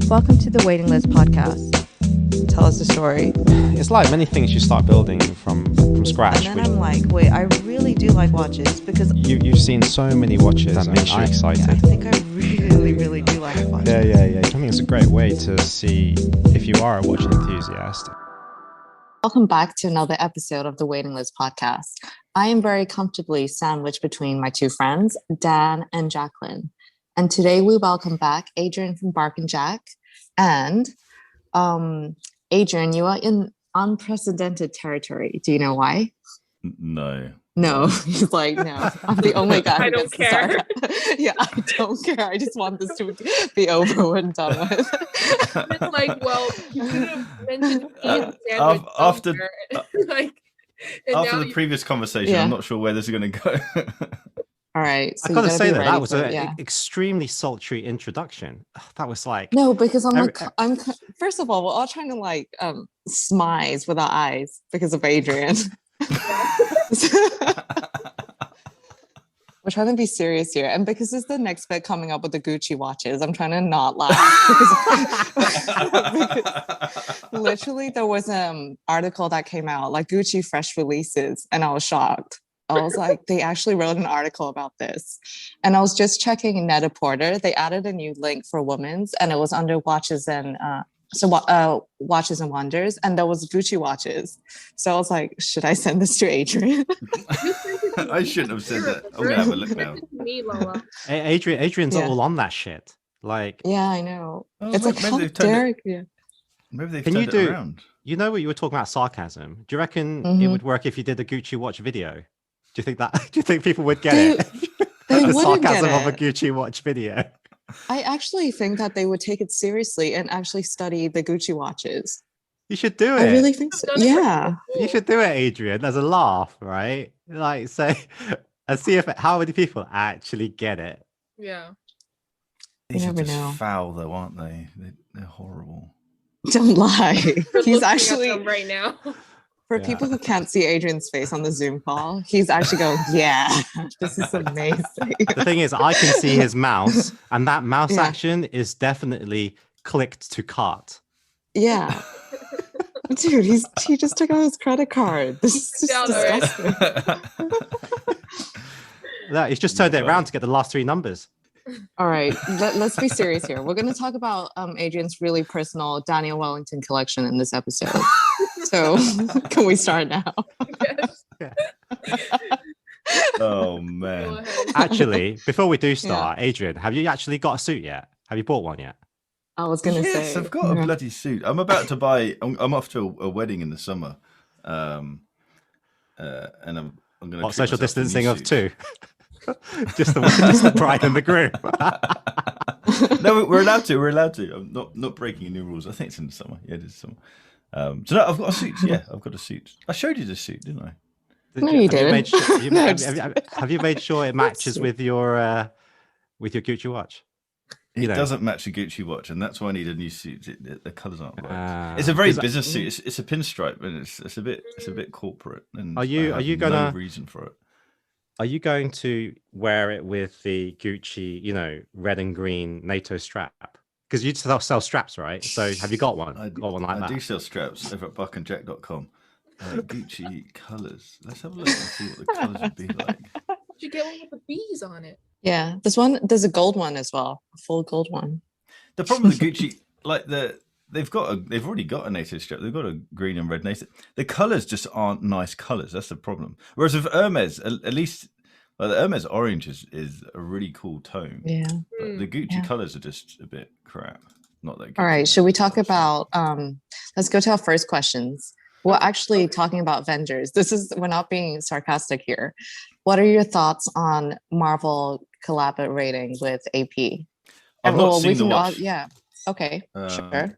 Welcome to the Waiting List podcast. Tell us a story. It's like many things you start building from scratch. And then I'm like, wait, I really do like watches because You've seen so many watches that makes you excited. I think I really do like watches. Yeah. I think it's a great way to see if you are a watch enthusiast. Welcome back to another episode of the Waiting List podcast. I am very comfortably sandwiched between my two friends, Dan and Jacqueline. And today we welcome back Adrian from Bark and Jack. And Adrian, you are in unprecedented territory. Do you know why? No. No, he's like, no, I'm the only guy. I don't care. Yeah, I don't care. I just want this to be over and done with. It's like, well, you could have mentioned After like, after the previous conversation, I'm not sure where this is going to go. All right. So I gotta say that was an an extremely sultry introduction. That was like no, because I'm first of all, we're all trying to like smize with our eyes because of Adrian. We're trying to be serious here, and because it's the next bit coming up with the Gucci watches, I'm trying to not laugh because literally there was an article that came out like Gucci fresh releases, and I was shocked. I was like, they actually wrote an article about this. And I was just checking Net-a-Porter. They added a new link for women's, and it was under watches and watches and wonders. And there was Gucci watches. So I was like, should I send this to Adrian? I shouldn't have said that. I'm going to have a look now. Me, Lola. Adrian's all on that shit. Like, yeah, I know. Oh, it's like, how dare you? Maybe they've can turned you it do? Around. You know what you were talking about sarcasm. Do you reckon it would work if you did a Gucci watch video? Do you think that? Do you think people would get it? They the wouldn't sarcasm get of a it. Gucci watch video. I actually think that they would take it seriously and actually study the Gucci watches. You should do it. I really think so. Yeah. You should do it, Adrian, as a laugh, right? Like, say, and see how many people actually get it. Yeah. These You are never just know. foul, though, aren't they? They're horrible. Don't lie. We're He's looking at actually them right now. for people who can't see Adrian's face on the Zoom call, he's actually going, yeah, this is amazing. The thing is, I can see his mouse, and that mouse Yeah. action is definitely clicked to cart. Yeah. Dude, he just took out his credit card. This is just Down, all right. disgusting. No, he's just turned it around to get the last three numbers. All right, let's be serious here. We're going to talk about Adrian's really personal Daniel Wellington collection in this episode. So can we start now? Yes. Oh, Go man. ahead. Actually, before we do start, Adrian, have you actually got a suit yet? Have you bought one yet? I was going to Yes, say. I've got a bloody suit. I'm about to buy. I'm off to a wedding in the summer, and I'm going to What, social distancing of two? just the bride and the groom. No, we're allowed to. We're allowed to. I'm not breaking any rules. I think it's in the summer. Yeah, it is summer. So no, I've got a suit. Yeah, I've got a suit. I showed you the suit, didn't I? No, you didn't. Have you made sure it matches with your Gucci watch? It You know. doesn't match a Gucci watch, and that's why I need a new suit. The colours aren't right. Ah. It's a very Is that- business suit. It's a pinstripe, and it's a bit corporate. And Are you- I are you have gonna- no reason for it? Are you going to wear it with the Gucci, red and green NATO strap? Because you sell straps, right? So have you got one? Got one like I that? do sell straps over at buckandjack.com. Gucci colours. Let's have a look and see what the colours would be like. Did you get one with the bees on it? Yeah, there's a gold one as well, a full gold one. The problem with Gucci, like they've already got a NATO strap. They've got a green and red NATO. The colours just aren't nice colours. That's the problem. Whereas with Hermes, at least, the Hermes orange is a really cool tone. Yeah. But the Gucci Yeah. colours are just a bit crap. Not that good. All right, should we talk about let's go to our first questions. We're actually talking about Avengers. We're not being sarcastic here. What are your thoughts on Marvel collaborating with AP? I've not seen the watch. Yeah. Okay. Sure.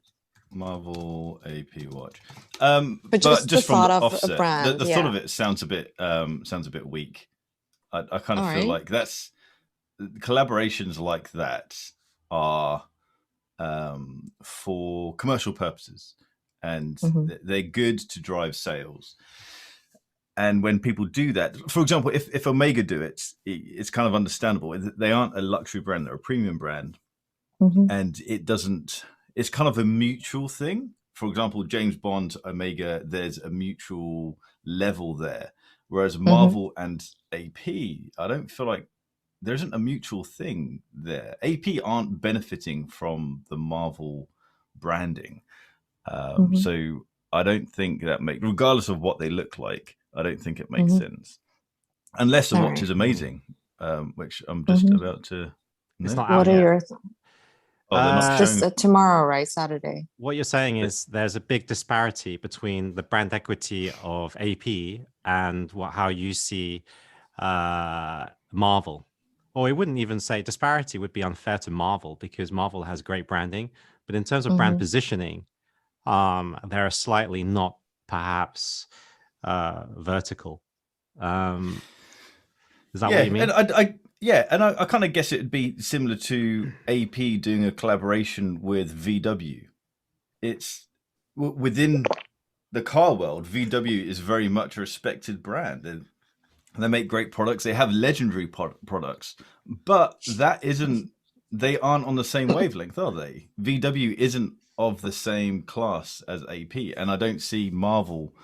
Marvel AP watch. But just the from thought the of a offset, brand, the yeah. thought of it sounds a bit weak. I kind of All feel right. like that's collaborations like that are for commercial purposes, and they're good to drive sales. And when people do that, for example, if Omega do it, it's kind of understandable. They aren't a luxury brand; they're a premium brand, and it's it's kind of a mutual thing. For example, James Bond, Omega, there's a mutual level there. Whereas Marvel and AP, I don't feel like there isn't a mutual thing there. AP aren't benefiting from the Marvel branding. So I don't think that makes, regardless of what they look like, I don't think it makes sense. Unless the watch is amazing, which I'm just about to It's know. not out What are yet. your Oh, they're not just showing. tomorrow, right? Saturday. What you're saying is there's a big disparity between the brand equity of AP and how you see Marvel. Or we wouldn't even say disparity would be unfair to Marvel because Marvel has great branding. But in terms of brand positioning, they're slightly not perhaps vertical. Is that what you mean? And I kind of guess it'd be similar to AP doing a collaboration with VW. It's within the car world, VW is very much a respected brand, and they make great products. They have legendary products, but they aren't on the same wavelength, are they? VW isn't of the same class as AP, and I don't see Marvel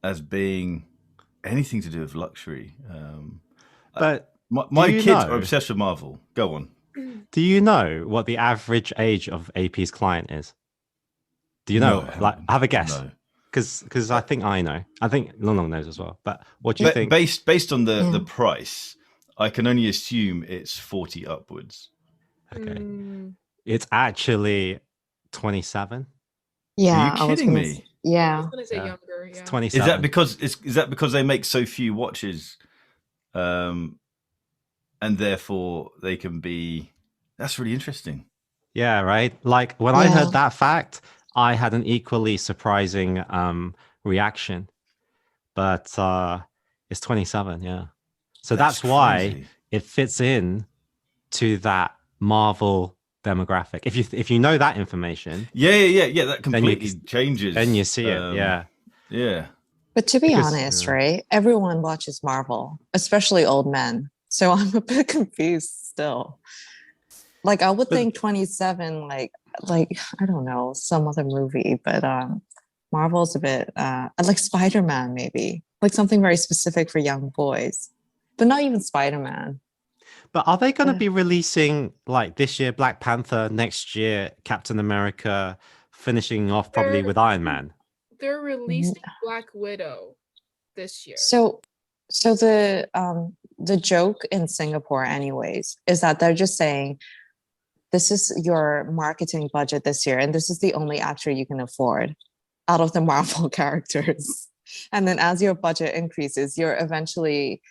as being anything to do with luxury. But my kids are obsessed with Marvel. Go on. Do you know what the average age of AP's client is? Do you know? Have a guess. No. Because I think I know. I think Long knows as well. But what do you think? Based on the price, I can only assume it's 40 upwards. Okay. It's actually 27. Yeah. Are you kidding me? Yeah. I was gonna say younger. It's Yeah. 27. Is that because they make so few watches, and therefore they can be? That's really interesting. Yeah, right. Like when I heard that fact, I had an equally surprising reaction. But it's 27. Yeah. So that's why it fits in to that Marvel demographic. If you know that information, that completely changes. Then you see it. Yeah. But to be honest, right? Everyone watches Marvel, especially old men. So I'm a bit confused still. Like I would think 27, like I don't know, some other movie, but Marvel's a bit like Spider-Man, maybe like something very specific for young boys, but not even Spider-Man. But are they going to be releasing like this year Black Panther, next year Captain America, finishing off probably with Iron Man? They're releasing Black Widow this year. So the joke in Singapore, anyways, is that they're just saying this is your marketing budget this year, and this is the only actor you can afford out of the Marvel characters. And then as your budget increases, you're eventually,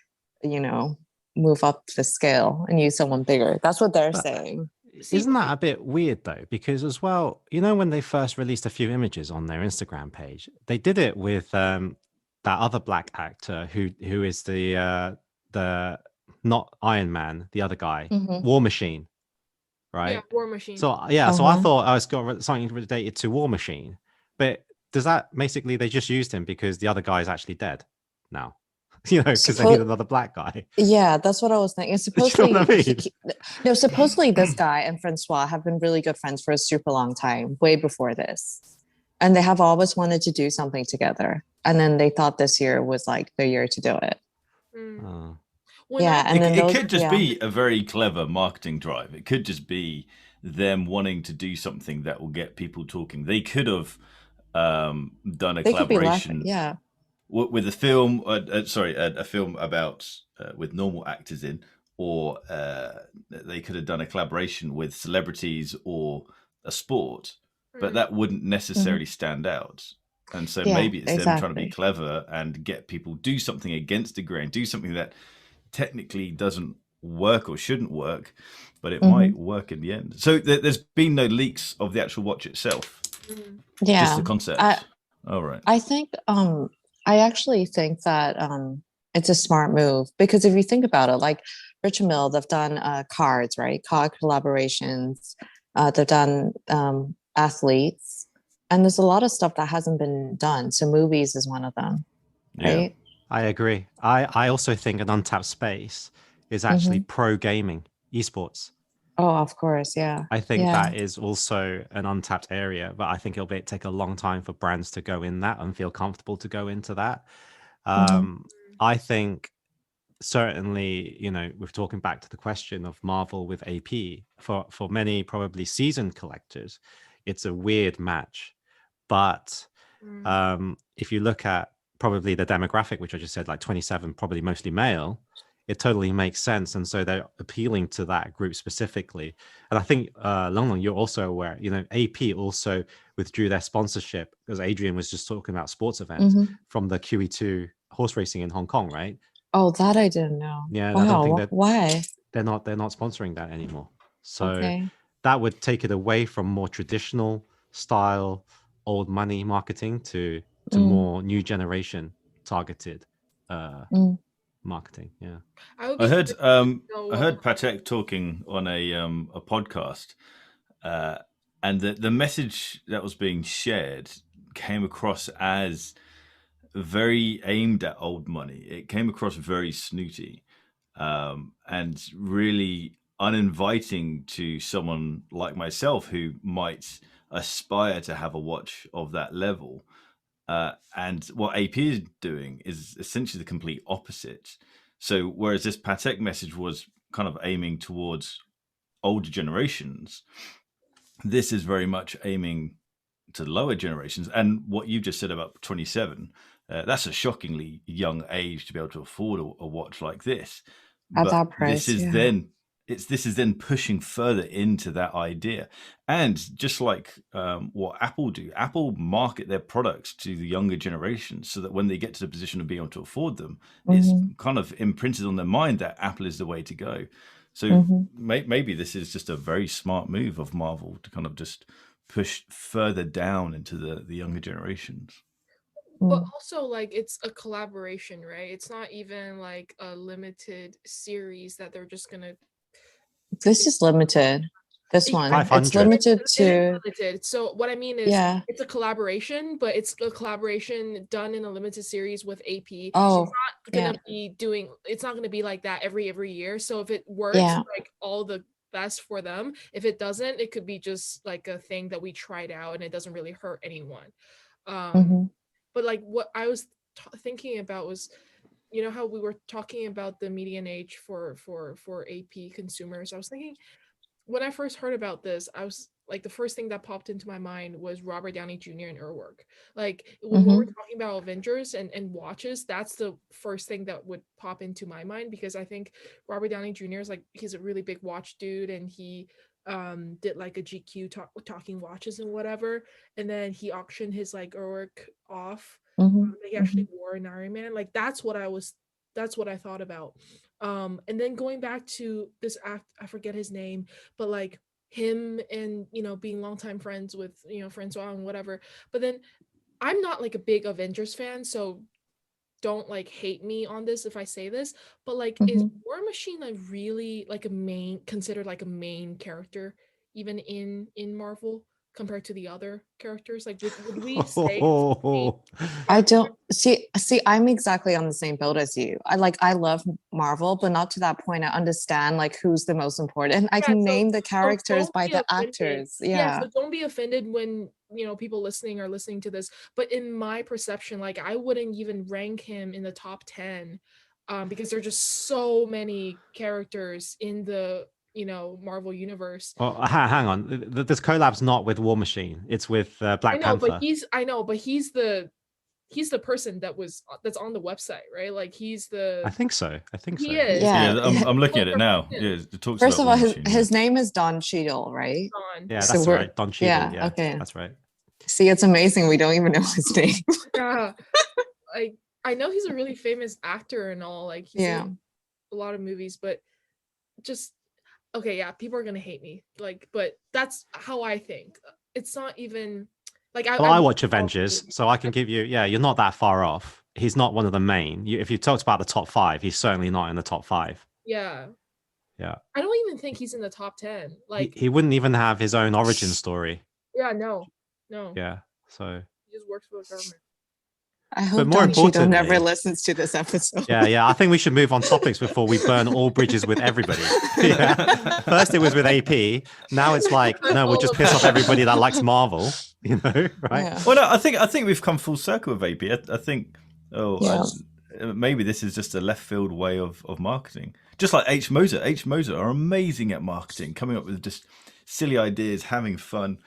move up the scale and use someone bigger. That's what they're saying. Isn't that a bit weird though? Because as well, when they first released a few images on their Instagram page, they did it with that other black actor who is the not Iron Man, the other guy, War Machine, right? Yeah, War Machine. So so I thought I was got something related to War Machine, but does that basically they just used him because the other guy is actually dead now? Because they need another black guy. Yeah, that's what I was thinking. Supposedly, you know what I mean? Supposedly this guy and Francois have been really good friends for a super long time, way before this. And they have always wanted to do something together. And then they thought this year was like the year to do it. It could just be a very clever marketing drive. It could just be them wanting to do something that will get people talking. They could have done a collaboration. With a film, a film about with normal actors in, or they could have done a collaboration with celebrities or a sport, but that wouldn't necessarily stand out. And so maybe it's them trying to be clever and get people do something against the grain, do something that technically doesn't work or shouldn't work, but it might work in the end. So there's been no leaks of the actual watch itself. Just the concept. All right. I actually think that it's a smart move because if you think about it, like Richard Mille, they've done cards, right? Card collaborations. They've done athletes, and there's a lot of stuff that hasn't been done. So movies is one of them, right? I agree. I also think an untapped space is actually pro gaming, esports. Oh, of course, yeah. I think Yeah. that is also an untapped area, but I think it'll take a long time for brands to go in that and feel comfortable to go into that. I think certainly, we're talking back to the question of Marvel with AP. For many probably seasoned collectors, it's a weird match. But if you look at probably the demographic, which I just said, like 27, probably mostly male, it totally makes sense. And so they're appealing to that group specifically. And I think, Long, you're also aware, AP also withdrew their sponsorship, because Adrian was just talking about sports events, from the QE2 horse racing in Hong Kong, right? Oh, that I didn't know. Yeah, wow. I don't think that Why? they're not sponsoring that anymore. So Okay. that would take it away from more traditional style, old money marketing to more new generation targeted marketing. Yeah. I heard Patek talking on a podcast, and the message that was being shared came across as very aimed at old money. It came across very snooty, and really uninviting to someone like myself who might aspire to have a watch of that level. And what AP is doing is essentially the complete opposite. So whereas this Patek message was kind of aiming towards older generations, this is very much aiming to the lower generations. And what you just said about 27, that's a shockingly young age to be able to afford a watch like this. At that price, this is then pushing further into that idea. And just like what Apple do, Apple market their products to the younger generation so that when they get to the position of being able to afford them, it's kind of imprinted on their mind that Apple is the way to go. So maybe this is just a very smart move of Marvel to kind of just push further down into the younger generations. But also, like, it's a collaboration, right? It's not even like a limited series that they're just gonna. This is limited. This one, 500. it's limited It to. is limited. So what I mean is, Yeah. it's a collaboration, but it's a collaboration done in a limited series with AP. Oh, it's not gonna be doing. It's not gonna be like that every year. So if it works, like all the best for them. If it doesn't, it could be just like a thing that we tried out and it doesn't really hurt anyone. But like what I was thinking about was, how we were talking about the median age for AP consumers. I was thinking, when I first heard about this, I was like, the first thing that popped into my mind was Robert Downey Jr. and her work. Like when we're talking about Avengers and watches, that's the first thing that would pop into my mind, because I think Robert Downey Jr. is like, he's a really big watch dude, and he did like a GQ talking watches and whatever, and then he auctioned his like work off. He actually wore an Iron Man. Like that's what I thought about. And then going back to this act, I forget his name, but like him and being longtime friends with Francois and whatever. But then I'm not like a big Avengers fan, so don't like hate me on this if I say this, but like is War Machine like really like considered like a main character even in Marvel compared to the other characters? Like would we say I don't see I'm exactly on the same boat as you. I love Marvel, but not to that point. I understand like who's the most important. I can name the characters by the actors. So don't be offended when people listening are listening to this, but in my perception, like I wouldn't even rank him in the top 10 because there are just so many characters in the Marvel universe. Well, hang on. This collab's not with War Machine. It's with Black Panther. But he's the person that's on the website, right? Like he's the. I think so. He is. Yeah, I'm looking at it now. Yeah, it talks First of all, Machine, his name is Don Cheadle, right? Don. Yeah, that's right. Don Cheadle. Yeah, okay. That's right. See, it's amazing we don't even know his name. Yeah, like I know he's a really famous actor and all. Like he's in a lot of movies, but just. Okay, yeah, people are gonna hate me, like, but that's how I think. It's not even like I watch Avengers, so I can give you. Yeah, you're not that far off. He's not one of the main. If you talked about the top 5, he's certainly not in the top 5. Yeah. Yeah. I don't even think he's in the top 10. Like he wouldn't even have his own origin story. Yeah, no. Yeah, so he just works for the government. I hope more Don Cheeto never importantly- listens to this episode. Yeah. I think we should move on topics before we burn all bridges with everybody. Yeah. First it was with AP. Now it's like, no, we'll just piss off everybody that likes Marvel. You know, right? Yeah. Well, no, I think we've come full circle with AP. I think maybe this is just a left field way of marketing. Just like H Moser. H Moser are amazing at marketing, coming up with just silly ideas, having fun.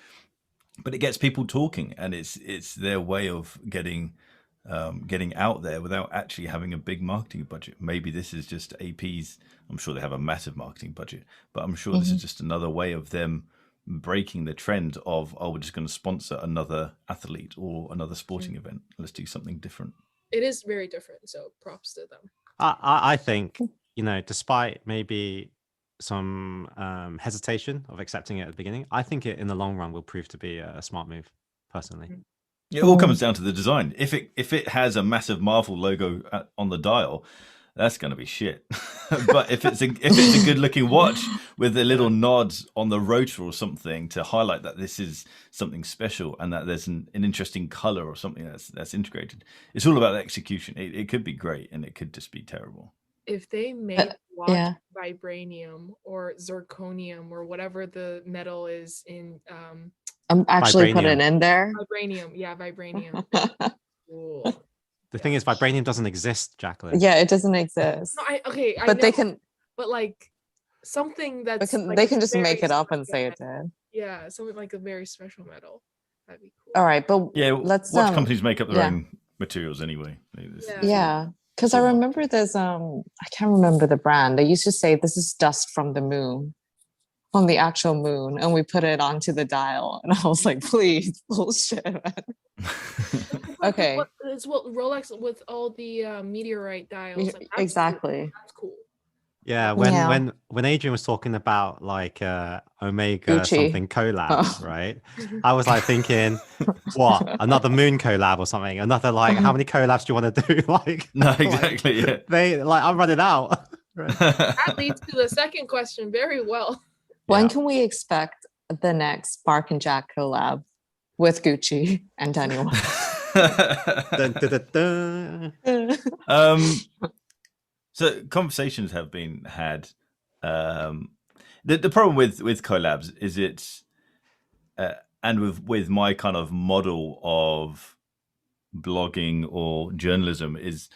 But it gets people talking, and it's their way of getting out there without actually having a big marketing budget. Maybe this is just AP's. I'm sure they have a massive marketing budget, but I'm sure this is just another way of them breaking the trend of, oh, we're just going to sponsor another athlete or another sporting event. Let's do something different. It is very different, so props to them. I think, despite maybe some hesitation of accepting it at the beginning, I think it in the long run will prove to be a smart move, personally. It all comes down to the design. If it has a massive Marvel logo on the dial, that's going to be shit. But if it's a good looking watch with a little nod on the rotor or something to highlight that this is something special and that there's an interesting color or something that's integrated, it's all about execution. It could be great and it could just be terrible. If they make watch vibranium or zirconium or whatever the metal is in I'm actually putting it in there. Vibranium. Cool. The thing is, vibranium doesn't exist, Jacqueline. Yeah, it doesn't exist. No, I But know, they can. but like something that's They can just very make it up and special. say it did. Yeah, something like a very special metal. That'd be cool. All right, but Yeah, let's watch companies make up their own materials anyway. Yeah, because I remember there's I can't remember the brand. They used to say this is dust from the moon, from the actual moon, and we put it onto the dial, and I was like, please, bullshit. Okay. It's what Rolex with all the meteorite dials. Like, that's Exactly. Cool. That's cool. Yeah, when Adrian was talking about like Omega Gucci. something collab, right? I was like thinking, what, another moon collab or something? Another like, how many collabs do you want to do? Like, No, exactly. Like I'm running out. That leads to the second question very well. When can we expect the next Bark and Jack collab with Gucci and Daniel? Dun, dun, dun, dun. So conversations have been had. The problem with collabs is it's and with my kind of model of blogging or journalism is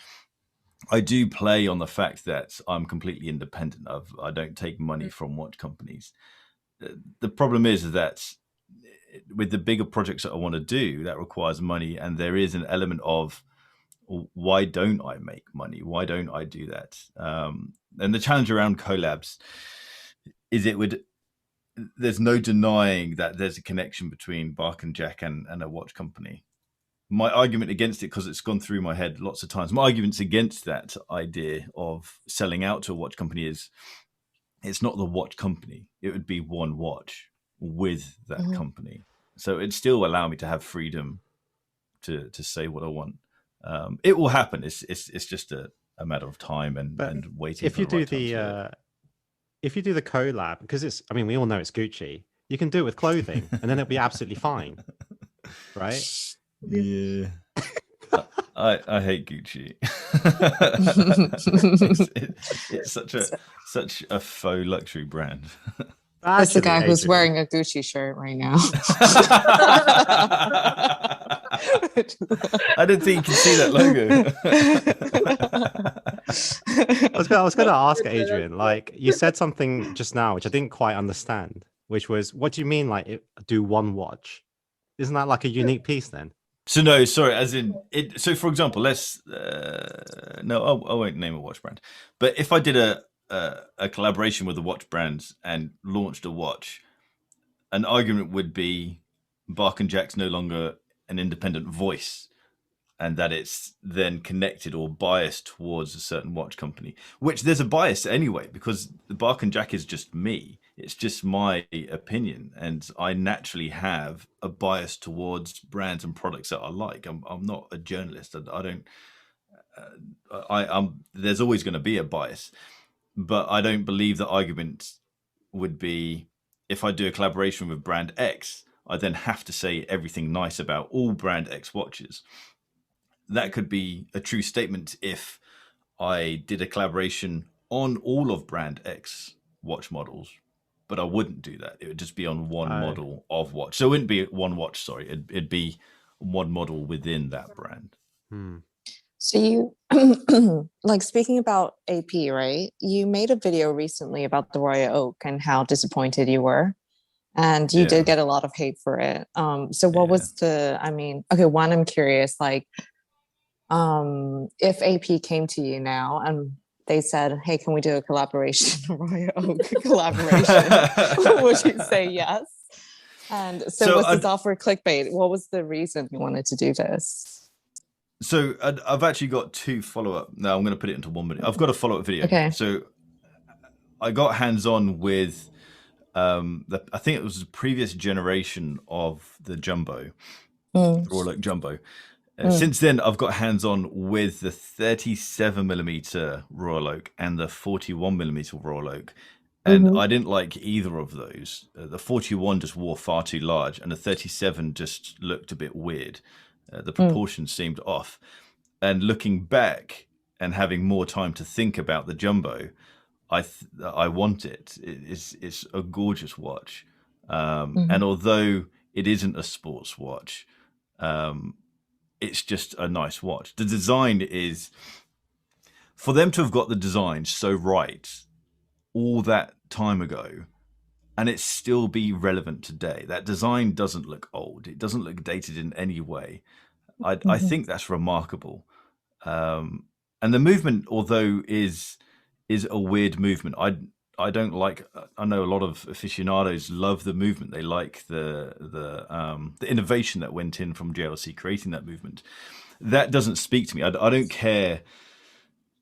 I do play on the fact that I'm completely independent. I don't take money from watch companies. The problem is that with the bigger projects that I want to do, that requires money, and there is an element of why don't I make money? Why don't I do that? And the challenge around collabs is there's no denying that there's a connection between Bark and Jack and a watch company. My argument against it, because it's gone through my head lots of times, my arguments against that idea of selling out to a watch company is it's not the watch company. It would be one watch with that company. So it'd still allow me to have freedom to say what I want. It will happen. It's just a matter of time and waiting. If you do the collab, because we all know it's Gucci, you can do it with clothing, and then it'll be absolutely fine, right? Yeah. I hate Gucci. it's such a faux luxury brand. That's the guy who's wearing a Gucci shirt right now. I didn't think you could see that logo. I was going to ask Adrian, like you said something just now, which I didn't quite understand, which was, what do you mean, like do one watch? Isn't that like a unique piece then? So no, sorry, as in it. So for example, let's no, I won't name a watch brand, but if I did a collaboration with a watch brand and launched a watch, an argument would be Bark and Jack's no longer an independent voice, and that it's then connected or biased towards a certain watch company, which there's a bias anyway, because the Bark and Jack is just me. It's just my opinion, and I naturally have a bias towards brands and products that I like. I'm not a journalist. I don't. There's always going to be a bias, but I don't believe the argument would be if I do a collaboration with brand X, I then have to say everything nice about all brand X watches. that could be a true statement if I did a collaboration on all of brand X watch models, but I wouldn't do that. It would just be on one model of watch. So it wouldn't be one watch, sorry. It'd be one model within that brand. So you, like speaking about AP, right? You made a video recently about the Royal Oak and how disappointed you were. And you did get a lot of hate for it. So what was okay, one, I'm curious, like, if AP came to you now and they said, hey, can we do a collaboration, a Royal Oak collaboration? Would you say yes? And so was this offer clickbait? What was the reason you wanted to do this? So I've actually got two follow-up. No, I'm going to put it into 1 minute. I've got a follow-up video. Okay. So I got hands-on with, I think it was the previous generation of the Jumbo, the Royal Oak Jumbo. Since then, I've got hands-on with the 37mm Royal Oak and the 41mm Royal Oak. And I didn't like either of those. The 41 just wore far too large, and the 37 just looked a bit weird. The proportions seemed off. And looking back and having more time to think about the Jumbo, I want it. It's a gorgeous watch. And although it isn't a sports watch, it's just a nice watch. The design is, for them to have got the design so right all that time ago, and it still be relevant today. That design doesn't look old. It doesn't look dated in any way. I think that's remarkable. And the movement, although is a weird movement, I don't like. I know a lot of aficionados love the movement. They like the innovation that went in from JLC creating that movement. That doesn't speak to me. I don't care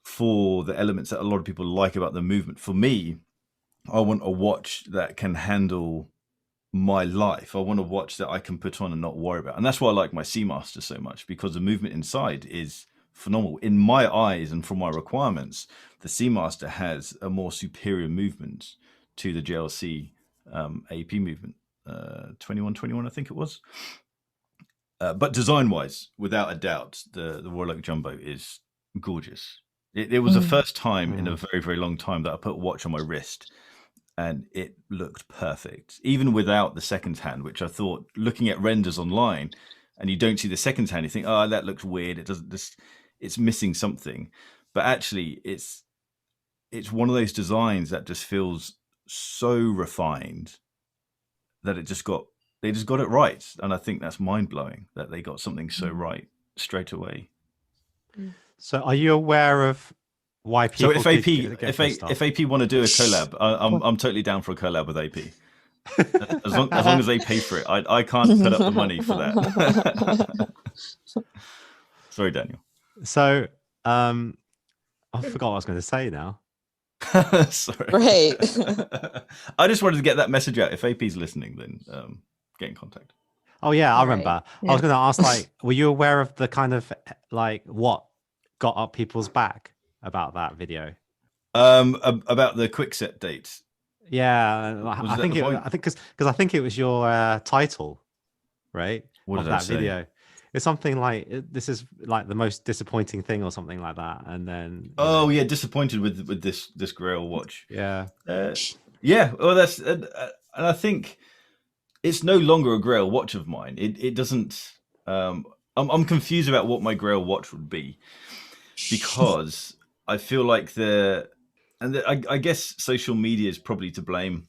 for the elements that a lot of people like about the movement. For me, I want a watch that can handle my life. I want a watch that I can put on and not worry about. And that's why I like my Seamaster so much, because the movement inside is phenomenal. In my eyes and from my requirements, the Seamaster has a more superior movement to the JLC AP movement, 2121, I think it was. But design-wise, without a doubt, the Royal Oak Jumbo is gorgeous. It was the first time in a very, very long time that I put a watch on my wrist, and it looked perfect, even without the second hand, which I thought, looking at renders online, and you don't see the second hand, you think, oh, that looks weird. It doesn't. It's missing something. But actually, it's one of those designs that just feels so refined that they just got it right, and I think that's mind blowing that they got something so right straight away. So, are you aware of why people? So if AP want to do a collab, I'm totally down for a collab with AP. As long as they pay for it, I can't put up the money for that. Sorry, Daniel. So I forgot what I was going to say now. Sorry. Right. I just wanted to get that message out. If AP's listening, then get in contact. Oh yeah, I remember. Right. I was going to ask, like, were you aware of the kind of like what got up people's back about that video? About the quick set dates. Yeah, I think because I think it was your title, right? What of did I that say? video? It's something like, this is like the most disappointing thing or something like that. And then yeah, disappointed with this Grail watch. Yeah. Yeah. Well, that's and I think it's no longer a Grail watch of mine. It doesn't. I'm confused about what my Grail watch would be, because I feel like I guess social media is probably to blame,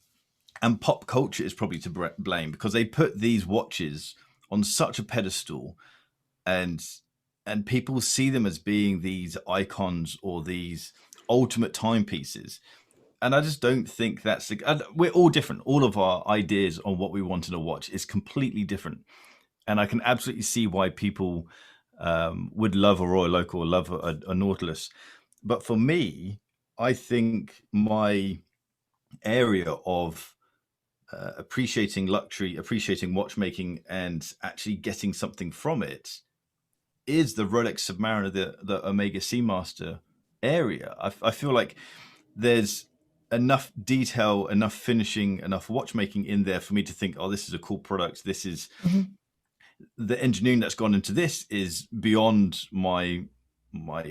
and pop culture is probably to blame, because they put these watches on such a pedestal, and people see them as being these icons or these ultimate timepieces. And I just don't think that's we're all different. All of our ideas on what we want in a watch is completely different. And I can absolutely see why people would love a Royal Oak or love a Nautilus. But for me, I think my area of appreciating luxury, appreciating watchmaking, and actually getting something from it is the Rolex Submariner, the Omega Seamaster area. I feel like there's enough detail, enough finishing, enough watchmaking in there for me to think, oh, this is a cool product. This is, the engineering that's gone into this is beyond my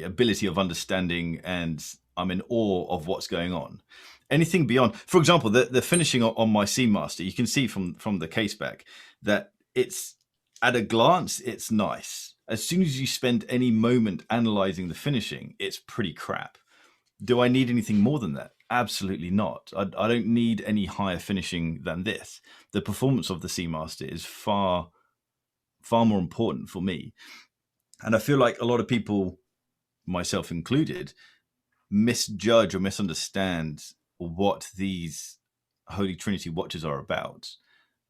ability of understanding, and I'm in awe of what's going on. Anything beyond, for example, the finishing on my Seamaster, you can see from the case back that it's, at a glance, it's nice. As soon as you spend any moment analyzing the finishing, it's pretty crap. Do I need anything more than that? Absolutely not. I don't need any higher finishing than this. The performance of the Seamaster is far more important for me. And I feel like a lot of people, myself included, misjudge or misunderstand what these Holy Trinity watches are about.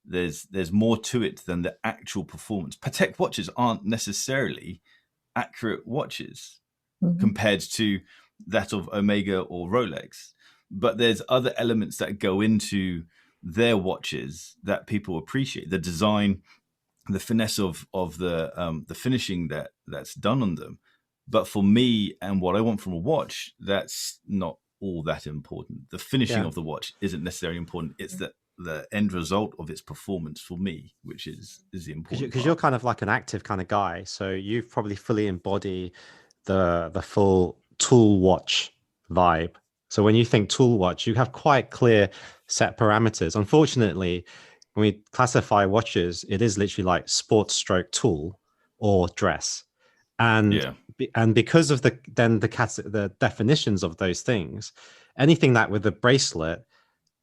There's more to it than the actual performance. Patek watches aren't necessarily accurate watches compared to that of Omega or Rolex, but there's other elements that go into their watches that people appreciate. The design, the finesse of the finishing that's done on them. But for me and what I want from a watch, that's not all that important. The finishing of the watch isn't necessarily important. It's the end result of its performance for me, which is the important. Because you're kind of like an active kind of guy, so you probably fully embody the full tool watch vibe. So when you think tool watch, you have quite clear set parameters. Unfortunately, when we classify watches, it is literally like sports stroke tool or dress. And because of the definitions of those things, anything that with the bracelet,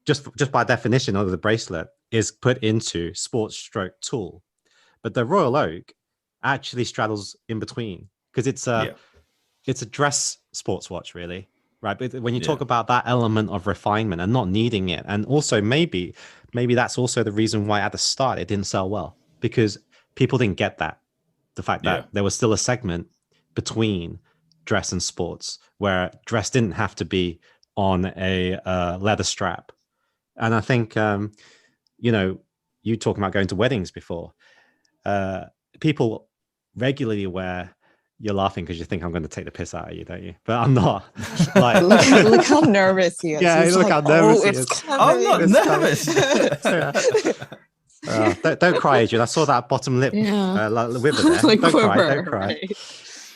just by definition of the bracelet, is put into sports stroke tool. But the Royal Oak actually straddles in between, because it's a dress sports watch, really, right? But when you talk about that element of refinement and not needing it, and also maybe that's also the reason why at the start it didn't sell well, because people didn't get that. The fact that there was still a segment between dress and sports, where dress didn't have to be on a leather strap. And I think, you talking about going to weddings before, people regularly wear, you're laughing because you think I'm going to take the piss out of you, don't you? But I'm not. Like, look how nervous he is. Yeah, He's look like, how nervous he it's is. coming. I'm not nervous. Don't cry, Adrian. I saw that bottom lip wither there. Like Don't quiver, cry. Don't cry. right?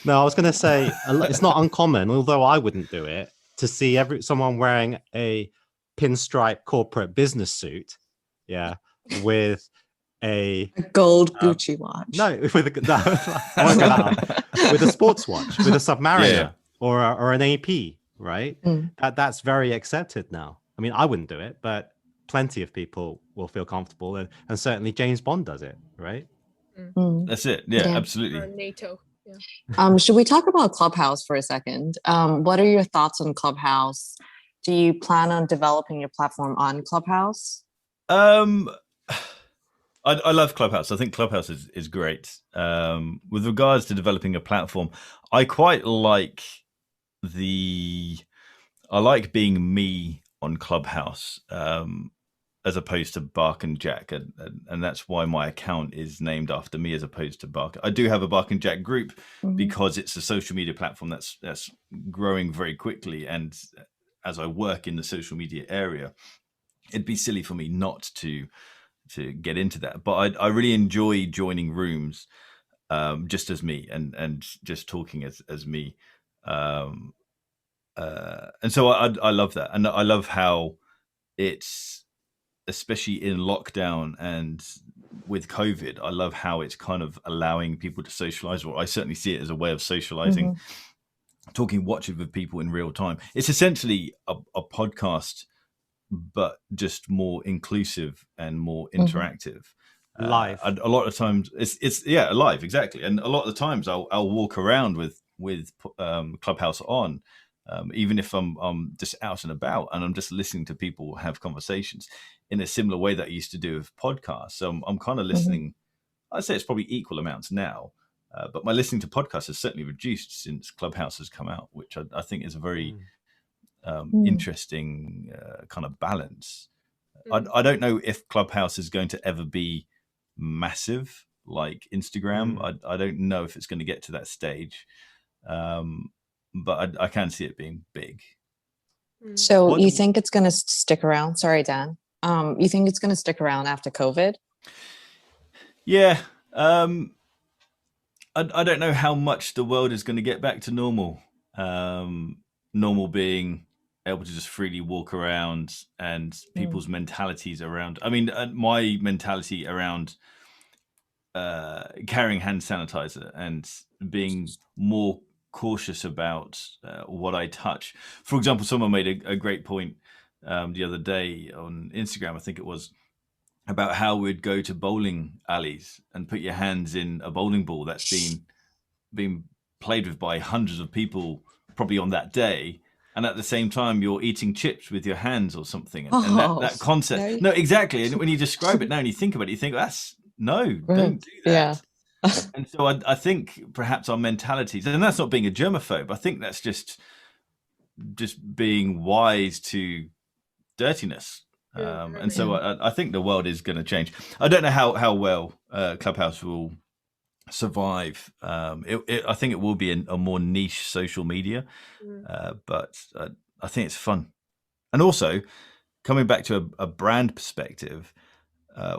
No, I was going to say it's not uncommon, although I wouldn't do it, to see someone wearing a pinstripe corporate business suit, with a gold Gucci watch. No, with a sports watch, with a Submariner or an AP, right? That's very accepted now. I mean, I wouldn't do it, but plenty of people will feel comfortable, and certainly James Bond does it, right? That's it. Yeah, absolutely. Or NATO. Should we talk about Clubhouse for a second? What are your thoughts on Clubhouse? Do you plan on developing your platform on Clubhouse? I love Clubhouse. I think Clubhouse is great. With regards to developing a platform, I quite like being me on Clubhouse, as opposed to Bark and Jack, and that's why my account is named after me as opposed to Bark. I do have a Bark and Jack group because it's a social media platform that's growing very quickly, and as I work in the social media area, it'd be silly for me not to get into that. But I really enjoy joining rooms just as me and just talking as me. And so I love that. And I love how it's, especially in lockdown and with COVID, I love how it's kind of allowing people to socialize, or I certainly see it as a way of socializing, talking watches with people in real time. It's essentially a podcast, but just more inclusive and more interactive. Live. A lot of times it's live, exactly. And a lot of the times I'll walk around with Clubhouse on, even if I'm just out and about and I'm just listening to people have conversations in a similar way that I used to do with podcasts. So I'm kind of listening. I'd say it's probably equal amounts now, but my listening to podcasts has certainly reduced since Clubhouse has come out, which I think is a very interesting kind of balance. I don't know if Clubhouse is going to ever be massive like Instagram. I don't know if it's going to get to that stage, but I can see it being big. So you think it's going to stick around? Sorry, Dan. You think it's going to stick around after COVID? Yeah. I don't know how much the world is going to get back to normal. Normal being able to just freely walk around, and people's mentalities around. I mean, my mentality around carrying hand sanitizer and being more cautious about what I touch. For example, someone made a great point the other day on Instagram, I think it was, about how we'd go to bowling alleys and put your hands in a bowling ball that's been played with by hundreds of people probably on that day, and at the same time you're eating chips with your hands or something, and that concept, no, exactly. And when you describe it now and you think about it, you think don't do that. And so I think perhaps our mentalities, and that's not being a germaphobe, I think that's just being wise to dirtiness. And so I think the world is going to change. I don't know how well Clubhouse will survive. I think it will be a more niche social media, but I think it's fun. And also, coming back to a brand perspective,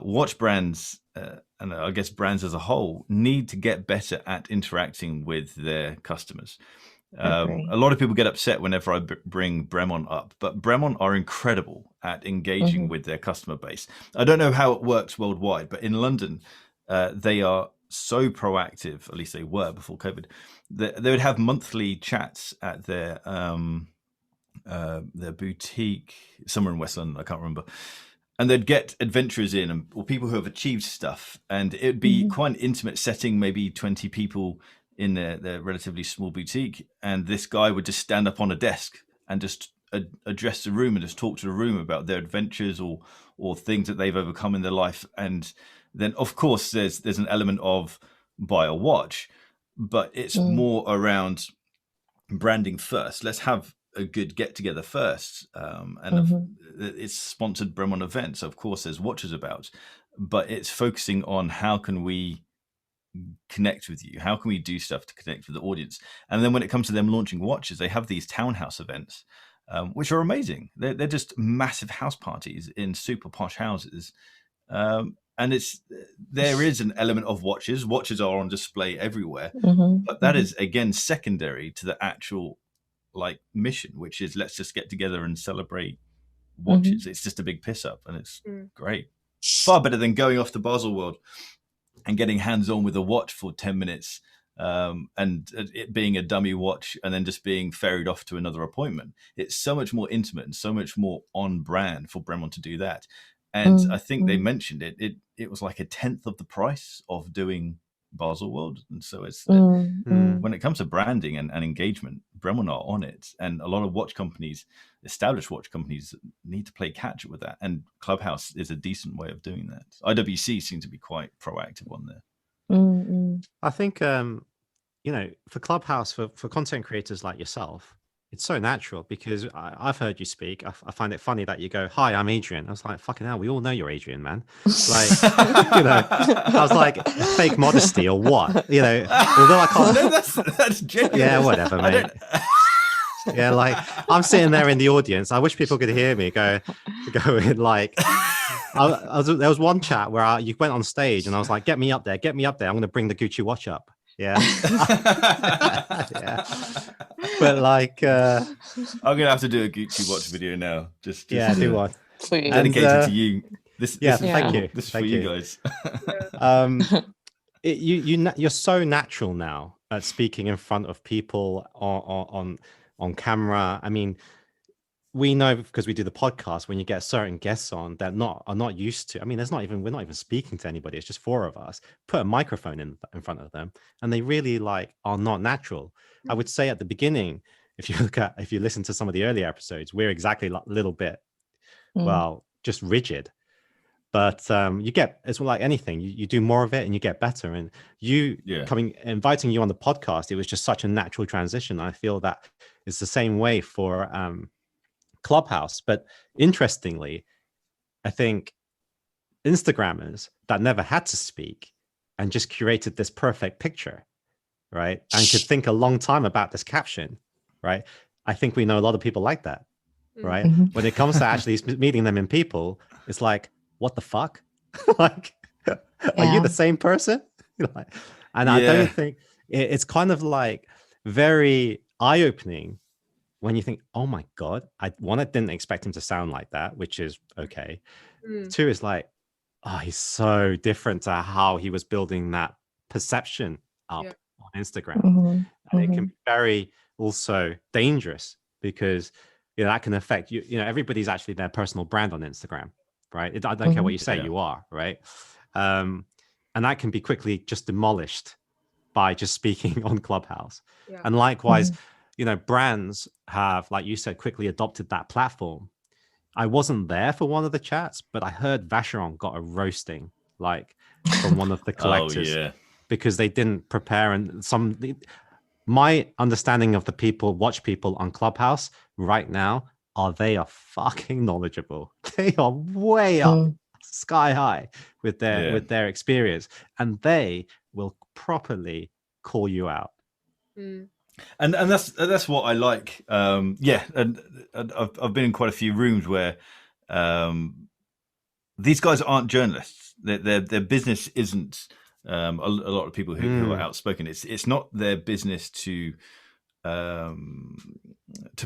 watch brands, and I guess brands as a whole, need to get better at interacting with their customers. A lot of people get upset whenever I bring Bremont up, but Bremont are incredible at engaging with their customer base. I don't know how it works worldwide, but in London, they are so proactive, at least they were before COVID. They would have monthly chats at their boutique somewhere in West London, I can't remember. And they'd get adventurers in, or people who have achieved stuff. And it'd be quite an intimate setting, maybe 20 people in their relatively small boutique. And this guy would just stand up on a desk and just address the room and just talk to the room about their adventures or things that they've overcome in their life. And then, of course, there's an element of buy a watch, but it's more around branding first. Let's have a good get together first. It's sponsored Bremont events. So of course, there's watches about, but it's focusing on how can we connect with you? How can we do stuff to connect with the audience? And then when it comes to them launching watches, they have these townhouse events, which are amazing. They're just massive house parties in super posh houses. And there is an element of watches. Watches are on display everywhere, but that is again secondary to the actual mission, which is let's just get together and celebrate watches. It's just a big piss up, and it's great. Far better than going off to Baselworld and getting hands-on with a watch for 10 minutes and it being a dummy watch and then just being ferried off to another appointment. It's so much more intimate and so much more on brand for Bremont to do that. And I think they mentioned it was like 1/10 of the price of doing Baselworld. And so it's when it comes to branding and engagement, Bremont are on it. And a lot of watch companies, established watch companies, need to play catch up with that. And Clubhouse is a decent way of doing that. IWC seems to be quite proactive on there. I think, for Clubhouse, for content creators like yourself, it's so natural because I've heard you speak. I find it funny that you go, "Hi, I'm Adrian." I was like, "Fucking hell, we all know you're Adrian, man." Like, I was like, fake modesty or what? Although I can't. No, that's genuine. Yeah, whatever, mate. Yeah, like I'm sitting there in the audience. I wish people could hear me going like. There was one chat where you went on stage and I was like, "Get me up there, get me up there. I'm going to bring the Gucci watch up." Yeah. Yeah. But I'm gonna have to do a Gucci watch video now. Just do one. Please. Dedicated to you. Thank you. This is for you guys. You're so natural now at speaking in front of people on camera. I mean, we know because we do the podcast, when you get certain guests on that are not used to. I mean, we're not even speaking to anybody. It's just four of us. Put a microphone in front of them, and they really are not natural. I would say at the beginning, if you listen to some of the earlier episodes, we're exactly a little bit, just rigid. But it's like anything, you do more of it and you get better. And inviting you on the podcast, it was just such a natural transition. I feel that it's the same way for Clubhouse. But interestingly, I think Instagrammers that never had to speak and just curated this perfect picture, right? And could think a long time about this caption, right? I think we know a lot of people like that, right? When it comes to actually meeting them in people, it's like, what the fuck? Like, are you the same person? Like, and I Yeah. don't think it's kind of like very eye-opening when you think, oh my God, I didn't expect him to sound like that, which is okay. Mm. Two is like, oh, he's so different to how he was building that perception up Yeah. on Instagram. Mhm, And it can mhm. be very also dangerous because that can affect you. Everybody's actually their personal brand on Instagram, right? I don't care what you say, Yeah. you are, right? And that can be quickly just demolished by just speaking on Clubhouse. Yeah. And likewise, brands have, like you said, quickly adopted that platform. I wasn't there for one of the chats, but I heard Vacheron got a roasting like from one of the collectors because they didn't prepare. And my understanding of the watch people on Clubhouse right now they are fucking knowledgeable. They are way up sky high with their experience, and they will properly call you out. And that's what I like. And I've been in quite a few rooms where these guys aren't journalists. Their business isn't a lot of people who are outspoken. It's not their business to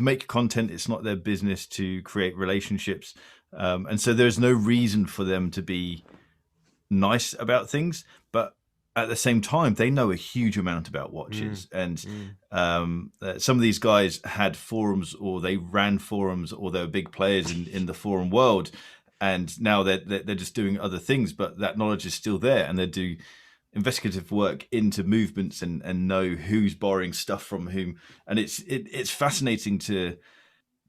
make content. It's not their business to create relationships, and so there's no reason for them to be nice about things. But at the same time, they know a huge amount about watches, and some of these guys had forums, or they ran forums, or they were big players in the forum world, and now they're just doing other things, but that knowledge is still there, and they do investigative work into movements and know who's borrowing stuff from whom, and it's fascinating to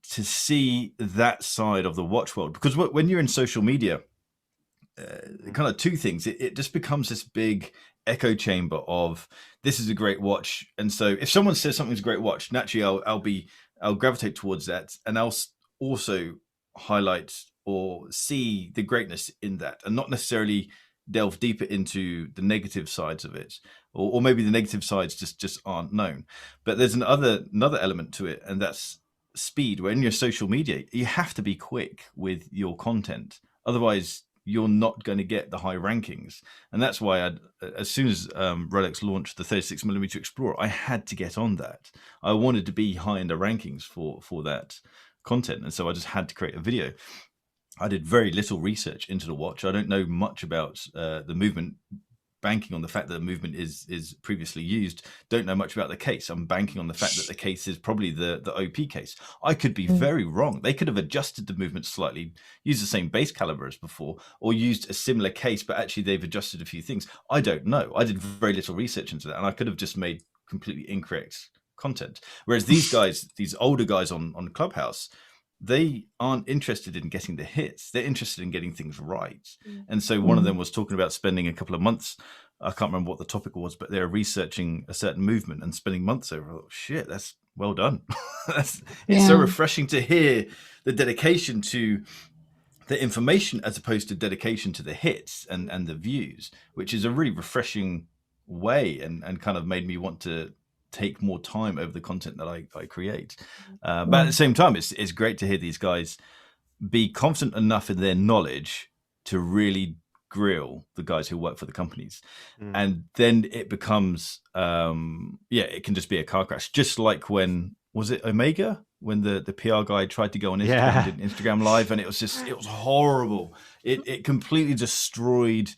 see that side of the watch world, because when you're in social media, kind of two things. It just becomes this big echo chamber of this is a great watch, and so if someone says something's a great watch, naturally I'll gravitate towards that, and I'll also highlight or see the greatness in that, and not necessarily delve deeper into the negative sides of it, or maybe the negative sides just aren't known. But there's another element to it, and that's speed. When you're social media, you have to be quick with your content, otherwise you're not going to get the high rankings. And that's why as soon as Rolex launched the 36mm Explorer, I had to get on that. I wanted to be high in the rankings for that content, and so I just had to create a video. I did very little research into the watch. I don't know much about the movement, banking on the fact that the movement is previously used. Don't know much about the case. I'm banking on the fact that the case is probably the OP case. I could be very wrong. They could have adjusted the movement slightly, used the same base caliber as before, or used a similar case, but actually they've adjusted a few things. I don't know. I did very little research into that, and I could have just made completely incorrect content. Whereas these guys, these older guys on Clubhouse, they aren't interested in getting the hits. They're interested in getting things right. And so one of them was talking about spending a couple of months. I can't remember what the topic was, but they're researching a certain movement and spending months over. Oh, shit, that's well done. It's so refreshing to hear the dedication to the information as opposed to dedication to the hits and the views, which is a really refreshing way, and kind of made me want to take more time over the content that I create. But at the same time, it's great to hear these guys be confident enough in their knowledge to really grill the guys who work for the companies. And then it becomes, it can just be a car crash. Just like when, was it Omega? When the PR guy tried to go on Instagram, did an Instagram live, and it was horrible. It completely destroyed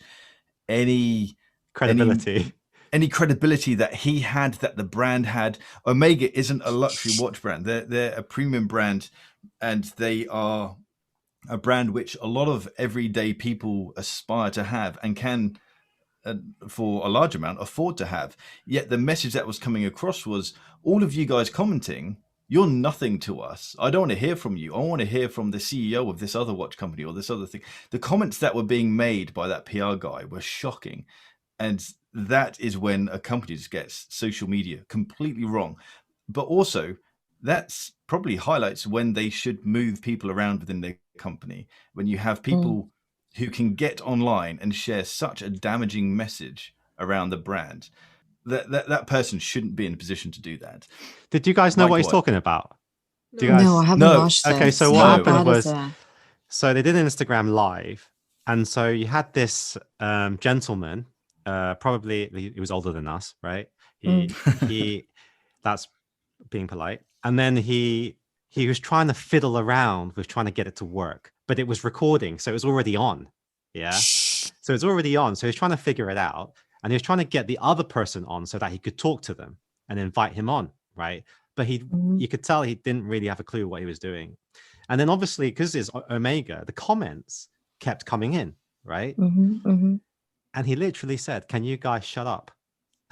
any credibility. Any credibility that he had, that the brand had. Omega isn't a luxury watch brand. They're a premium brand, and they are a brand which a lot of everyday people aspire to have and can, for a large amount, afford to have. Yet the message that was coming across was, all of you guys commenting, you're nothing to us. I don't want to hear from you. I want to hear from the CEO of this other watch company or this other thing. The comments that were being made by that PR guy were shocking. And that is when a company just gets social media completely wrong. But also, that's probably highlights when they should move people around within their company. When you have people who can get online and share such a damaging message around the brand, that person shouldn't be in a position to do that. Did you guys know what he's talking about? No. Do you guys... No, I haven't watched it. Okay, so what happened was, that? so they did an Instagram live, and so you had this gentleman probably he was older than us, right? He that's being polite. And then he was trying to fiddle around with trying to get it to work, but it was recording, so it was already on. Yeah. So it's already on. So he's trying to figure it out. And he was trying to get the other person on so that he could talk to them and invite him on, right? But you could tell he didn't really have a clue what he was doing. And then obviously, because it's Omega, the comments kept coming in, right? And he literally said, "Can you guys shut up?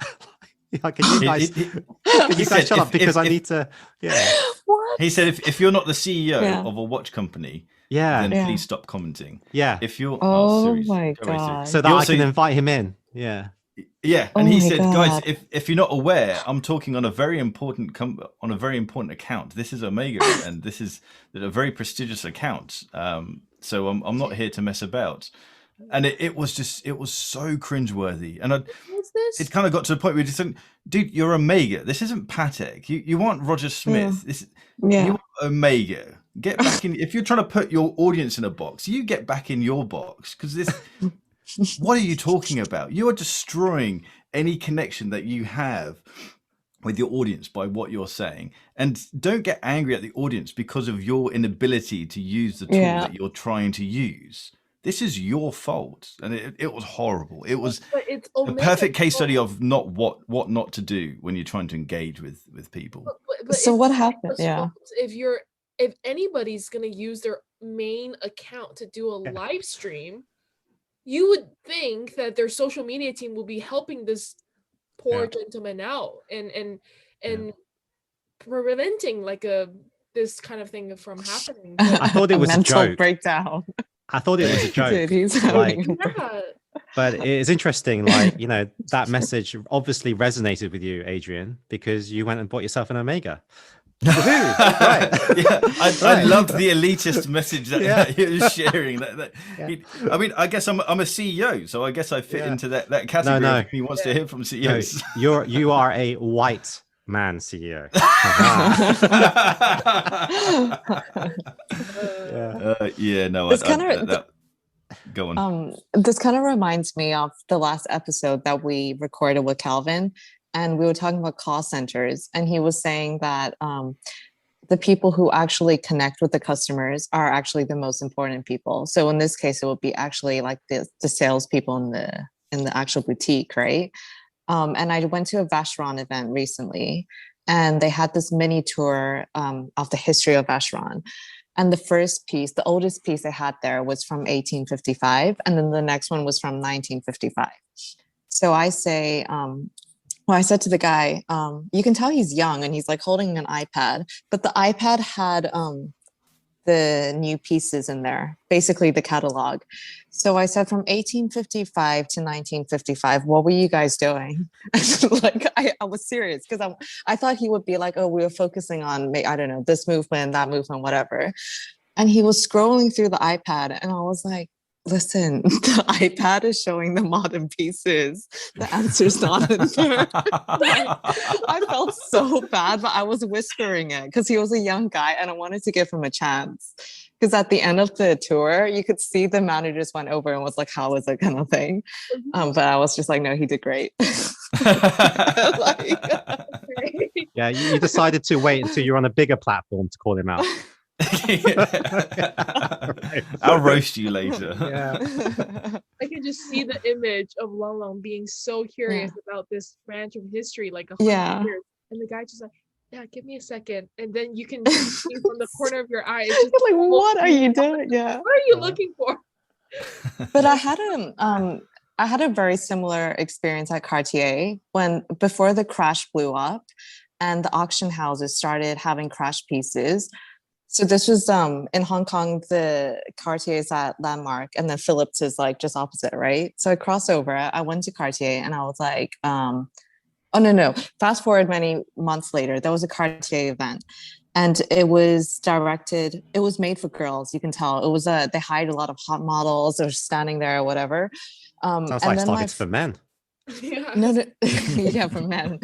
Can you guys shut up? Because I need to." Yeah. What? He said, "If you're not the CEO of a watch company, then please stop commenting." Yeah. If you're, my God. So that I can invite him in. Yeah. Yeah, and he said, "Guys, if you're not aware, I'm talking on a very important account. This is Omega, and this is a very prestigious account. So I'm not here to mess about." And it was so cringeworthy, and it kind of got to the point where you just said, "Dude, you're Omega. This isn't Patek. You want Roger Smith. You want Omega. Get back in. If you're trying to put your audience in a box, you get back in your box, because this." What are you talking about? You are destroying any connection that you have with your audience by what you're saying. And don't get angry at the audience because of your inability to use the tool that you're trying to use. This is your fault. And it was horrible. It was a perfect case study of what not to do when you're trying to engage with people. But so what happened? Yeah. If anybody's going to use their main account to do a live stream, you would think that their social media team will be helping this poor gentleman out and preventing this kind of thing from happening. I thought it was a joke. Breakdown. I thought it was a joke. Dude, he's But it's interesting, that message obviously resonated with you, Adrian, because you went and bought yourself an Omega. Right. I loved the elitist message that he was sharing. I mean, I guess I'm a CEO, so I guess I fit into that category. No. He wants to hear from CEOs. No, you are a white man CEO. Go on. This kind of reminds me of the last episode that we recorded with Calvin. And we were talking about call centers, and he was saying that the people who actually connect with the customers are actually the most important people. So in this case, it would be actually like the salespeople in the actual boutique, right? And I went to a Vacheron event recently, and they had this mini tour of the history of Vacheron. And the first piece, the oldest piece they had there, was from 1855, and then the next one was from 1955. So I say, I said to the guy, you can tell he's young, and he's like holding an iPad, but the iPad had the new pieces in there, basically the catalog. So I said, from 1855 to 1955, what were you guys doing? I was serious, because I thought he would be like, oh, we were focusing on, I don't know, this movement, that movement, whatever. And he was scrolling through the iPad, and I was like, listen, the iPad is showing the modern pieces. The answer's not in there. I felt so bad, but I was whispering it because he was a young guy and I wanted to give him a chance. Because at the end of the tour, you could see the manager just went over and was like, how is it kind of thing? But I was just like, no, he did great. Yeah, you decided to wait until you're on a bigger platform to call him out. I'll roast you later. I can just see the image of Long Long being so curious about this branch of history, like 100 years, and the guy just like, give me a second, and then you can see from the corner of your eye, it's just like, what are you doing? What are you looking for? But I had a very similar experience at Cartier before the crash blew up, and the auction houses started having crash pieces. So this was in Hong Kong, the Cartier is at Landmark, and then Phillips is like just opposite, right? So I crossed over, I went to Cartier, and I was like, oh, no. Fast forward many months later, there was a Cartier event, and it was made for girls. You can tell it was they hired a lot of hot models. They were standing there or whatever. Sounds like targets for men. Yeah. No, no. Yeah, for men.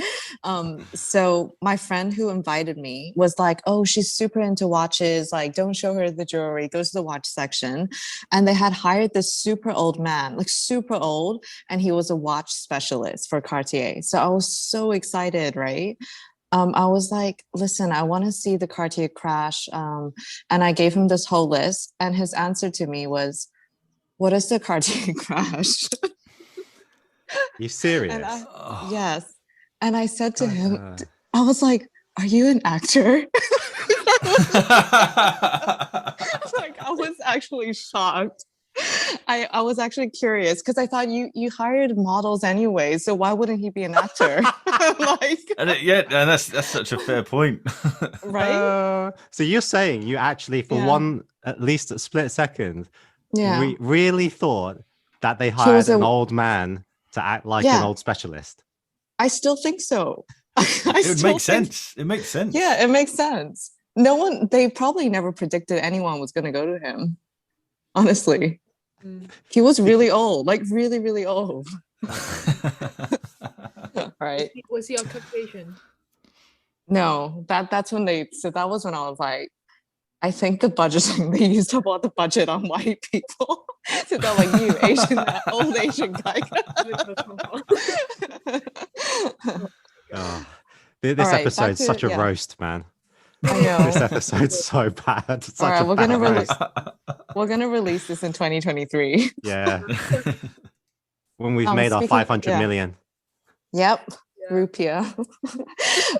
So my friend who invited me was like, oh, she's super into watches. Like, don't show her the jewelry. Go to the watch section. And they had hired this super old man, like super old, and he was a watch specialist for Cartier. So I was so excited, right? I was like, listen, I want to see the Cartier crash. And I gave him this whole list. And his answer to me was, what is the Cartier crash? You And serious? yes. And I said to him, Uh, I was like, are you an actor? Like, I was actually shocked. I was actually curious because I thought you hired models anyway, so why wouldn't he be an actor? Like, and that's such a fair point. right? so you're saying you actually, for Yeah. one, at least a split second, Yeah. really thought that they He hired was an a old man to act like an Yeah. old specialist? I still think so. It would make sense. It makes sense. Yeah, it makes sense. They probably never predicted anyone was going to go to him. Honestly, he was really old, like really, really old. Right. Was he on Caucasian? No, that's when so that was when I was like, I think the budgeting, they used up all the budget on white people. So they're like, you Asian, that old Asian guy. Oh, this All right, episode's back to- such a yeah. roast, man. I know. This episode's so bad. It's All such right, a we're bad gonna roast. We're gonna release this in 2023. Yeah. When we've Um, made our speaking- 500 yeah. million. Yep. Yeah. Rupiah.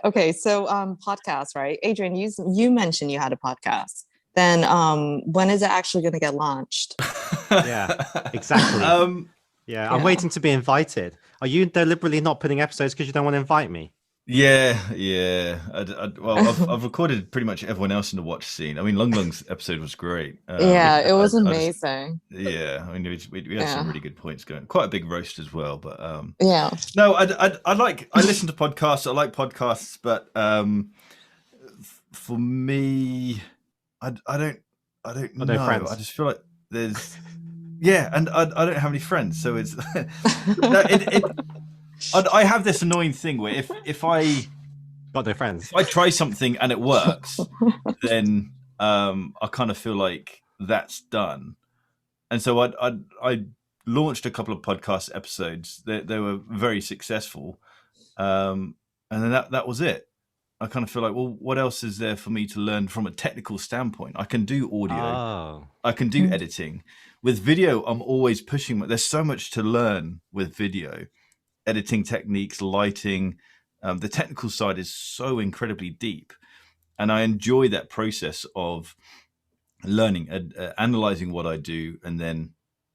Okay, so podcast, right? Adrian, you mentioned you had a podcast. Then when is it actually going to get launched? Yeah, exactly. Yeah, I'm Yeah. waiting to be invited. Are you deliberately not putting episodes because you don't want to invite me? Yeah. Well, I've recorded pretty much everyone else in the watch scene. I mean, Lung Lung's episode was great. Yeah, it was I just- amazing. yeah, I mean, we had some Yeah. really good points going. Quite a big roast as well, but Yeah. no, I listen to podcasts. I like podcasts, but for me, I don't no know. friends. I just feel like there's and I don't have any friends, so it's I have this annoying thing where if I Got no friends. if I try something and it works, then I kind of feel like that's done. And so I launched a couple of podcast episodes. They were very successful, and then that was it. I kind of feel like, well, what else is there for me to learn from a technical standpoint? I can do audio, Oh, I can do editing. With video, I'm always pushing. There's so much to learn with video, editing techniques, lighting. The technical side is so incredibly deep, and I enjoy that process of learning, analyzing what I do, and then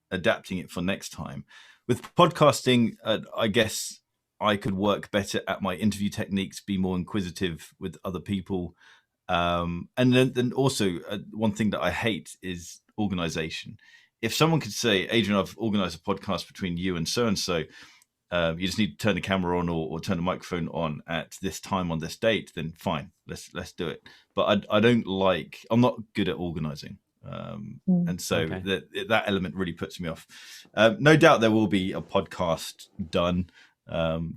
adapting it for next time. With podcasting, I guess I could work better at my interview techniques, be more inquisitive with other people, and then also one thing that I hate is organization. If someone could say, Adrian, I've organized a podcast between you and so you just need to turn the camera on or turn the microphone on at this time on this date, then fine, let's do it. But I'm not good at organizing. And so Okay. that element really puts me off. No doubt there will be a podcast done.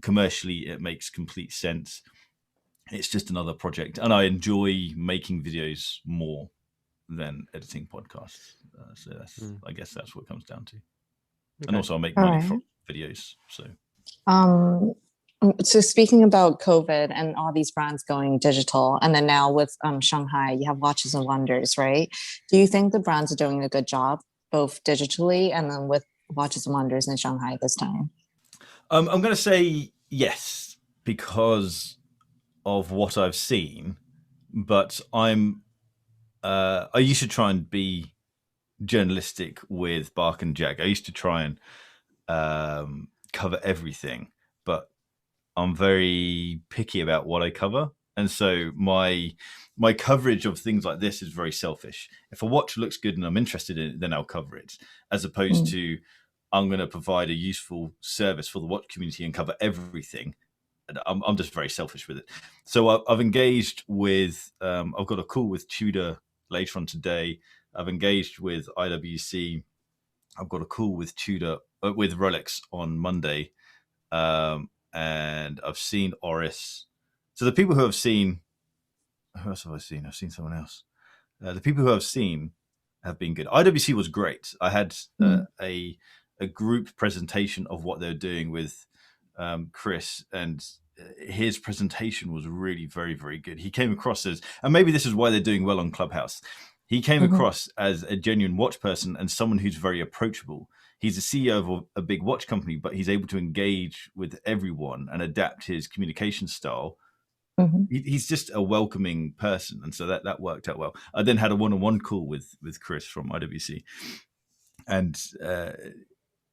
Commercially, it makes complete sense. It's just another project. And I enjoy making videos more than editing podcasts. So I guess that's what it comes down to. And also I make money Alright. from videos. So So speaking about COVID and all these brands going digital, and then now with Shanghai, you have Watches and Wonders, right? Do you think the brands are doing a good job, both digitally and then with Watches and Wonders in Shanghai this time? I'm going to say yes, because of what I've seen, but I used to try and be journalistic with Bark and Jack. I used to try and cover everything, but I'm very picky about what I cover. And so my coverage of things like this is very selfish. If a watch looks good and I'm interested in it, then I'll cover it, as opposed to I'm going to provide a useful service for the watch community and cover everything. I'm just very selfish with it. So I've engaged with, I've got a call with Tudor later on today. I've engaged with IWC. I've got a call with Tudor, with Rolex on Monday. and I've seen Oris. So the people who have seen, who else have I seen? I've seen someone else. The people who I've seen have been good. IWC was great. I had a group presentation of what they're doing with Chris, and his presentation was really very, very good. He came across as, and maybe this is why they're doing well on Clubhouse, he came across as a genuine watch person and someone who's very approachable. He's the CEO of a big watch company, but he's able to engage with everyone and adapt his communication style. He's just a welcoming person, and so that worked out well. I then had a one-on-one call with Chris from IWC, and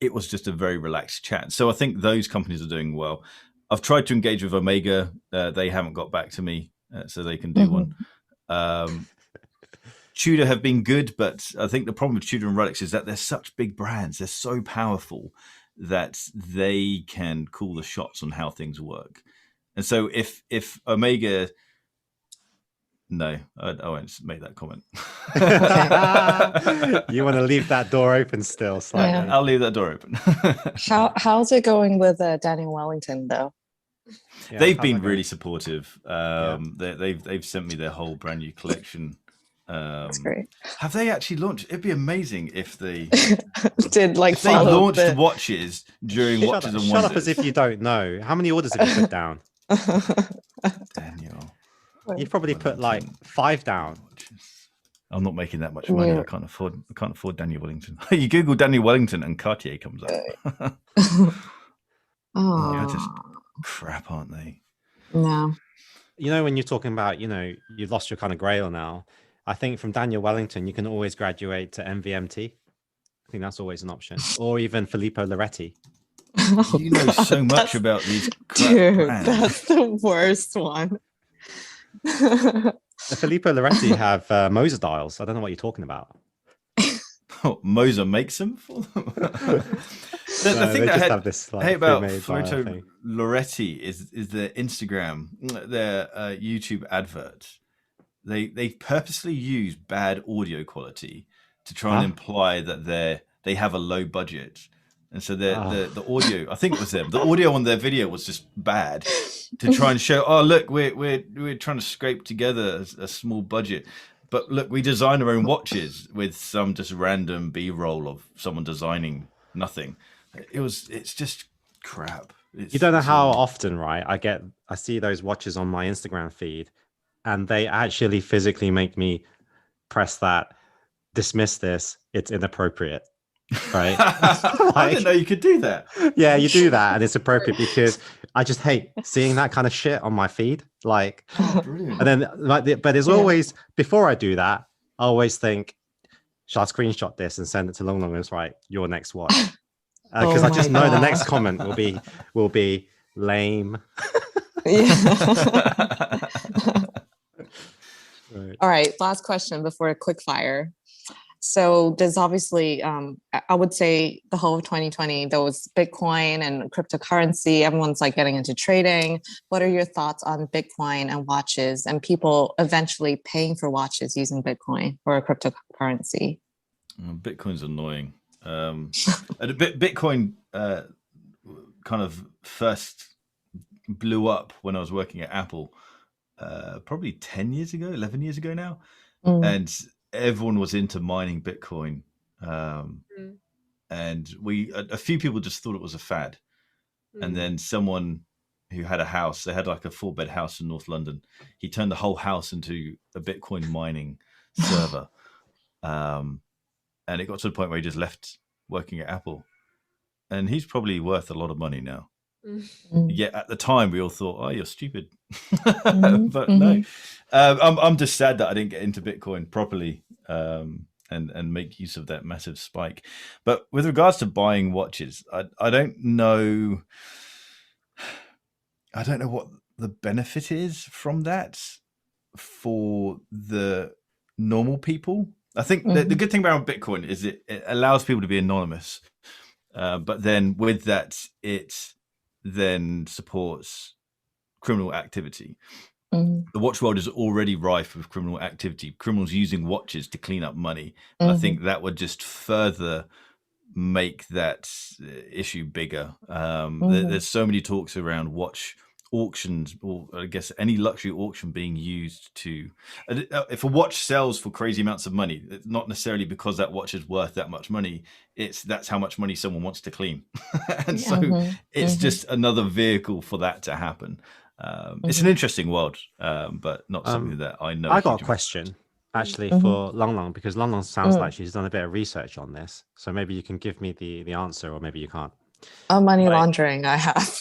it was just a very relaxed chat. So I think those companies are doing well. I've tried to engage with Omega. They haven't got back to me, so they can do one. Tudor have been good, but I think the problem with Tudor and Rolex is that they're such big brands. They're so powerful that they can call the shots on how things work. And so if Omega, no, I won't make that comment. You want to leave that door open still slightly. Yeah. I'll leave that door open. How's it going with Daniel Wellington though? Yeah, they've been really supportive. They've sent me their whole brand new collection. That's great. Have they actually launched? It'd be amazing if they did like if they launched watches during Watches and Wonders. Shut up as if you don't know. How many orders have you put down? Daniel, you've probably put like 5 down. I'm not making that much money. I can't afford Daniel Wellington. You Google Daniel Wellington and Cartier comes up. They're just crap, aren't they? No. You know, when you're talking about, you've lost your kind of grail now. I think from Daniel Wellington, you can always graduate to MVMT. I think that's always an option. Or even Filippo Loretti. You know so much about these crap brands. That's the worst one. Filippo Loretti have Moser dials. I don't know what you're talking about. Oh, Moser makes them for them? The thing that I hate about Filippo Loretti is their Instagram, their YouTube adverts. They purposely use bad audio quality to try and imply that they have a low budget, and so the audio, I think it was them, the audio on their video was just bad to try and show, oh look, we're trying to scrape together a small budget, but look, we design our own watches with some just random B-roll of someone designing nothing. It's just crap. You don't know how often, right? I see those watches on my Instagram feed, and they actually physically make me press that, dismiss this, it's inappropriate, right? I didn't know you could do that. Yeah, you do that, and it's appropriate because I just hate seeing that kind of shit on my feed. Like, brilliant. And then, but there's always, before I do that, I always think, shall I screenshot this and send it to Long Long and write your next watch? Because I just know the next comment will be lame. Right. All right, last question before a quick fire. So there's obviously, I would say the whole of 2020, there was Bitcoin and cryptocurrency. Everyone's like getting into trading. What are your thoughts on Bitcoin and watches and people eventually paying for watches using Bitcoin or cryptocurrency? Bitcoin's annoying. Bitcoin kind of first blew up when I was working at Apple, probably 10 years ago, 11 years ago now. And everyone was into mining Bitcoin. And a few people just thought it was a fad. And then someone who had a house, they had like a 4-bed house in North London. He turned the whole house into a Bitcoin mining server. And it got to the point where he just left working at Apple. And he's probably worth a lot of money now. Yet at the time, we all thought, oh, you're stupid. But no. I'm just sad that I didn't get into Bitcoin properly and make use of that massive spike. But with regards to buying watches, I don't know. I don't know what the benefit is from that for the normal people. I think the good thing about Bitcoin is it allows people to be anonymous. But then with that, it then supports criminal activity. The watch world is already rife with criminal activity, criminals using watches to clean up money. And I think that would just further make that issue bigger. Mhm. There's so many talks around watch auctions, or I guess any luxury auction being used to, if a watch sells for crazy amounts of money, it's not necessarily because that watch is worth that much money. That's how much money someone wants to clean. And so Mhm. it's Mhm. just another vehicle for that to happen. It's an Mhm. interesting world, but not something that I know a I got a huge amount. question actually Mhm. for Long Long, because Long Long sounds like Mm. she's done a bit of research on this. So maybe you can give me the answer, or maybe you can't. Oh, money Like- laundering, I have.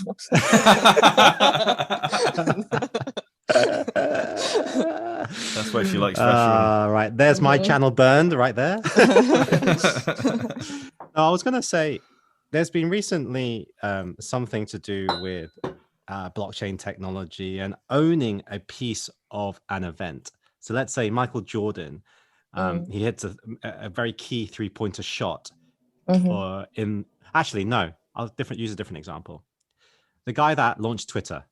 That's why she likes fashion. Right, there's my Mhm. channel burned right there. No, I was gonna say there's been recently something to do with blockchain technology and owning a piece of an event. So let's say Michael Jordan, he hits a very key 3-pointer shot, Mhm. or actually no, I'll use a different example. The guy that launched Twitter,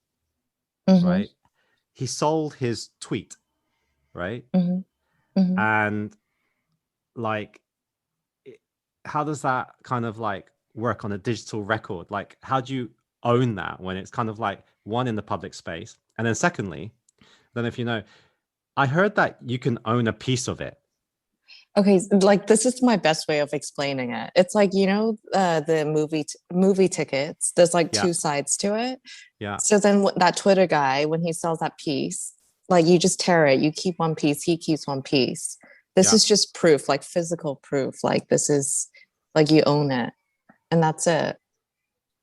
Mhm. right? He sold his tweet, right? Mhm. Mhm. And like, how does that kind of like work on a digital record? Like, how do you own that when it's kind of like one in the public space? And then secondly, I don't know if you know, I heard that you can own a piece of it. Okay, like this is my best way of explaining it. It's like, the movie tickets, there's like Yeah. two sides to it. Yeah. So then that Twitter guy, when he sells that piece, like you just tear it, you keep one piece, he keeps one piece. This Yeah. is just proof, like physical proof. Like this is like you own it. And that's it.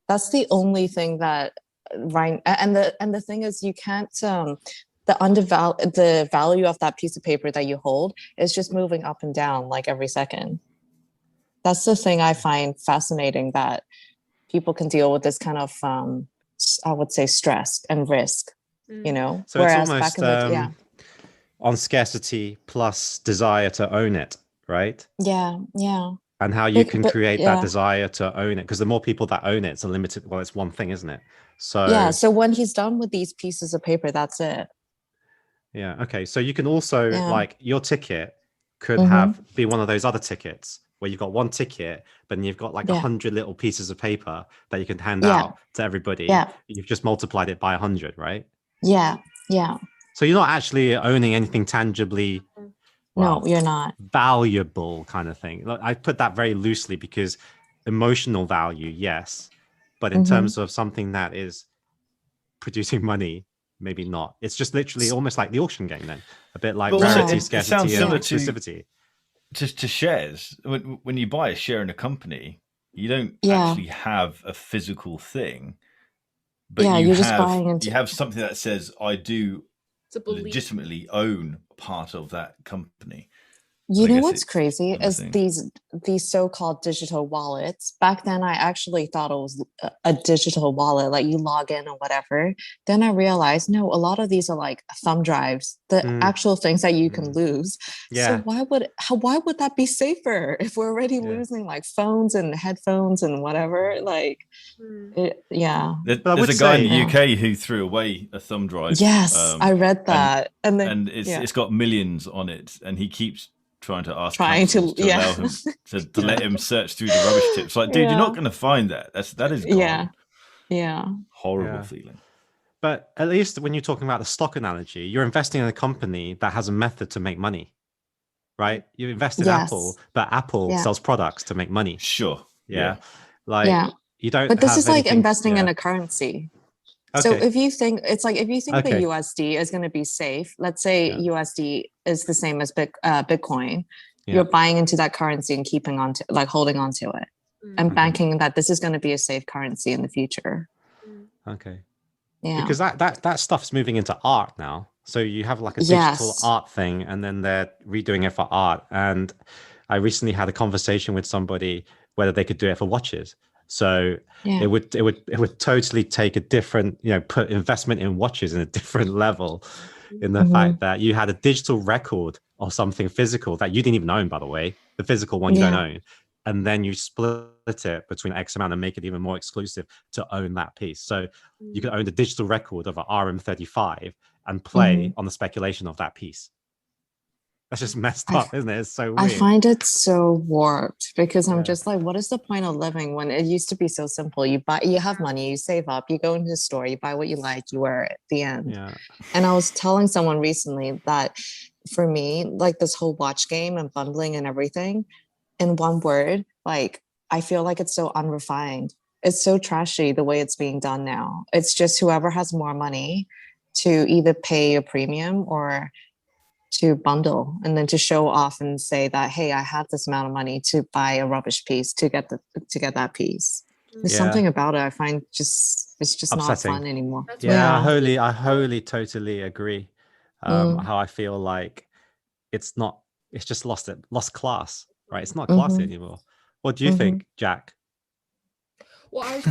That's the only thing that right. And the thing is you can't the value of that piece of paper that you hold is just moving up and down like every second. That's the thing I find fascinating, that people can deal with this kind of I would say stress and risk, Mm. So whereas it's back almost in the on scarcity plus desire to own it, right? yeah And how you can but create that yeah desire to own it, because the more people that own it, it's a limited. Well, it's one thing, isn't it? yeah. So So when he's done with these pieces of paper, that's it. yeah, okay. So you can also Yeah. like your ticket could Mhm. be one of those other tickets where you've got one ticket, but then you've got like Yeah. 100 little pieces of paper that you can hand Yeah. out to everybody. Yeah. You've just multiplied it by 100, right? Yeah. Yeah. So you're not actually owning anything tangibly, well, No, you're not. valuable kind of thing. Look, I put that very loosely because emotional value, yes, but in Mhm. terms of something that is producing money, maybe not. It's just literally almost like the auction game then, a bit like But also, rarity, it scarcity, sounds and similar exclusivity. to shares. When you buy a share in a company, you don't Yeah. actually have a physical thing, but Yeah, you you're just buying into have something that says, I do It's a belief. legitimately own part of that company. You I know guess what's it's crazy another is thing. these so-called digital wallets. Back then, I actually thought it was a digital wallet, like you log in or whatever. Then I realized, no, a lot of these are like thumb drives, the actual things that you can lose. So Yeah. why would that be safer if we're already Yeah. losing like phones and headphones and whatever? Like, Mm. yeah. But I There's would a guy in the say- UK who threw away a thumb drive. Yes, I read that, and then and it's got millions on it, and he keeps trying to ask trying councils to to allow him to let him search through the rubbish tips. Like, dude, you're not going to find that. That is gone. Yeah. Horrible Yeah. feeling. But at least when you're talking about the stock analogy, you're investing in a company that has a method to make money, right? You invest in Yes. Apple, but Apple Yeah. sells products to make money. Sure. Yeah. Yeah. Like Yeah. you don't But this have is like anything- investing in yeah. a currency. Okay. So if you think Okay. the USD is going to be safe, let's say Yeah. USD is the same as Bitcoin, Yeah. you're buying into that currency and keeping on to, like holding on to it and Mhm. banking that this is going to be a safe currency in the future. Okay. Yeah. Because that stuff's moving into art now. So you have like a digital Yes. art thing, and then they're redoing it for art. And I recently had a conversation with somebody whether they could do it for watches. So Yeah. it would totally take a different, put investment in watches in a different level, in the Mhm. fact that you had a digital record of something physical that you didn't even own, by the way, the physical one you don't Yeah. own. And then you split it between X amount and make it even more exclusive to own that piece. So you could own the digital record of an RM35 and play on the speculation of that piece. That's just messed up, isn't it? It's so weird. I find it so warped because I'm Yeah. just like, what is the point of living when it used to be so simple? You have money, you save up, you go into the store, you buy what you like, you wear it at the end. Yeah. And I was telling someone recently that for me, like this whole watch game and bundling and everything, in one word, like I feel like it's so unrefined. It's so trashy the way it's being done now. It's just whoever has more money to either pay a premium or to bundle, and then to show off and say that, hey, I have this amount of money to buy a rubbish piece to get that piece. There's Yeah. something about it I find it's just Upsetting. not fun anymore. That's Yeah, why- I wholly totally agree. How I feel like it's just lost class, right? It's not classy anymore. What do you think, Jack? Well,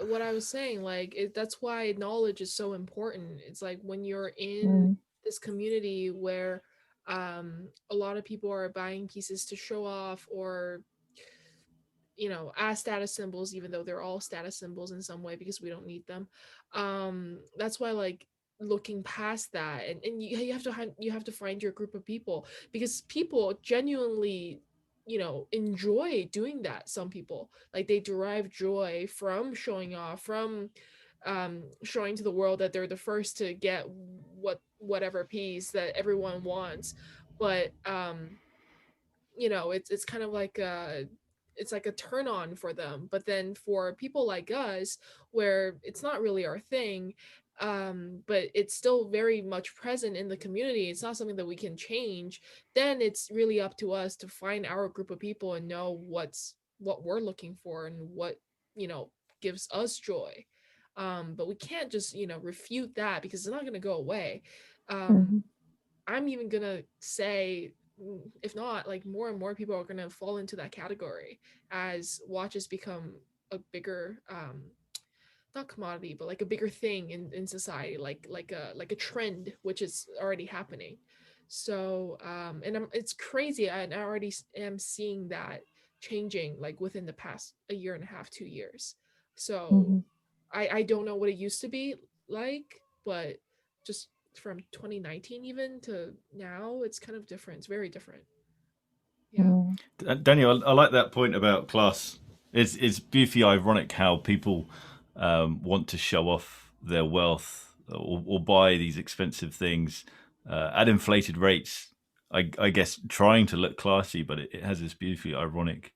what I was saying, like that's why knowledge is so important. It's like when you're in this community where a lot of people are buying pieces to show off or as status symbols, even though they're all status symbols in some way because we don't need them. That's why, like, looking past that, and you have to find your group of people, because people genuinely enjoy doing that. Some people, like, they derive joy from showing off, from showing to the world that they're the first to get whatever piece that everyone wants. But it's kind of like it's like a turn on for them. But then for people like us, where it's not really our thing, but it's still very much present in the community, it's not something that we can change, then it's really up to us to find our group of people and know what we're looking for and what gives us joy. But we can't just refute that, because it's not going to go away. I'm even gonna say, if not, like, more and more people are gonna fall into that category as watches become a bigger not commodity, but like a bigger thing in society, like a trend, which is already happening. So and it's crazy. I already am seeing that changing, like, within the past a year and a half, 2 years. So I don't know what it used to be like, but just from 2019 even to now, it's kind of different. It's very different. Yeah. Daniel, I like that point about class. It's beautifully ironic how people want to show off their wealth or buy these expensive things at inflated rates. I guess trying to look classy, but it has this beautifully ironic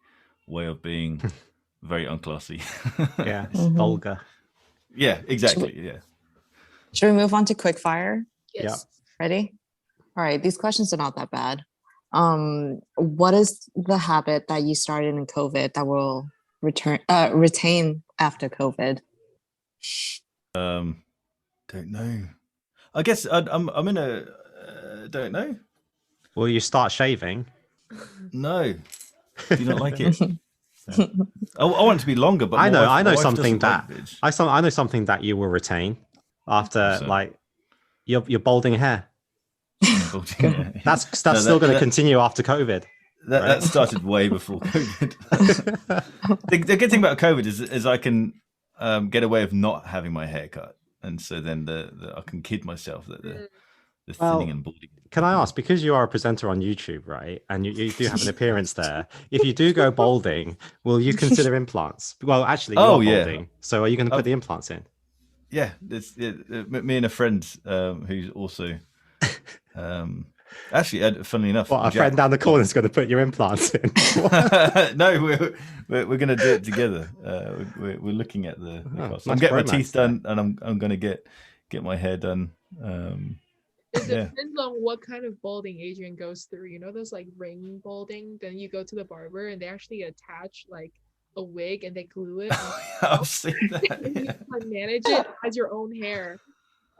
way of being very unclassy. Yeah, it's vulgar. Yeah, exactly. Should we move on to quickfire? Yes. Ready? All right. These questions are not that bad. What is the habit that you started in COVID that will retain after COVID? Don't know. I guess I'm in a don't know. Will you start shaving? No. Do you not like it? I want it to be longer, but I know my wife something doesn't that like it. I know something that you will retain after, So- like, your balding hair. Yeah. That's still going to continue after COVID. That started way before COVID. The good thing about COVID is I can get away with not having my hair cut, and so then I can kid myself that the thinning and balding. Can I ask, because you are a presenter on YouTube, right, and you do have an appearance there, if you do go balding, will you consider implants? Well, actually, you're balding, so are you going to put the implants in? Yeah, me and a friend who's also actually, funnily enough, What, a friend down the corner is going to put your implants in? No, we're going to do it together. We're looking at the cost. I'm nice getting my bromance teeth done, and I'm going to get my hair done. It depends on what kind of balding Adrian goes through. You know those, like, ring balding? Then you go to the barber and they actually attach, like, a wig and they glue it. I've seen that. And you can manage it as your own hair.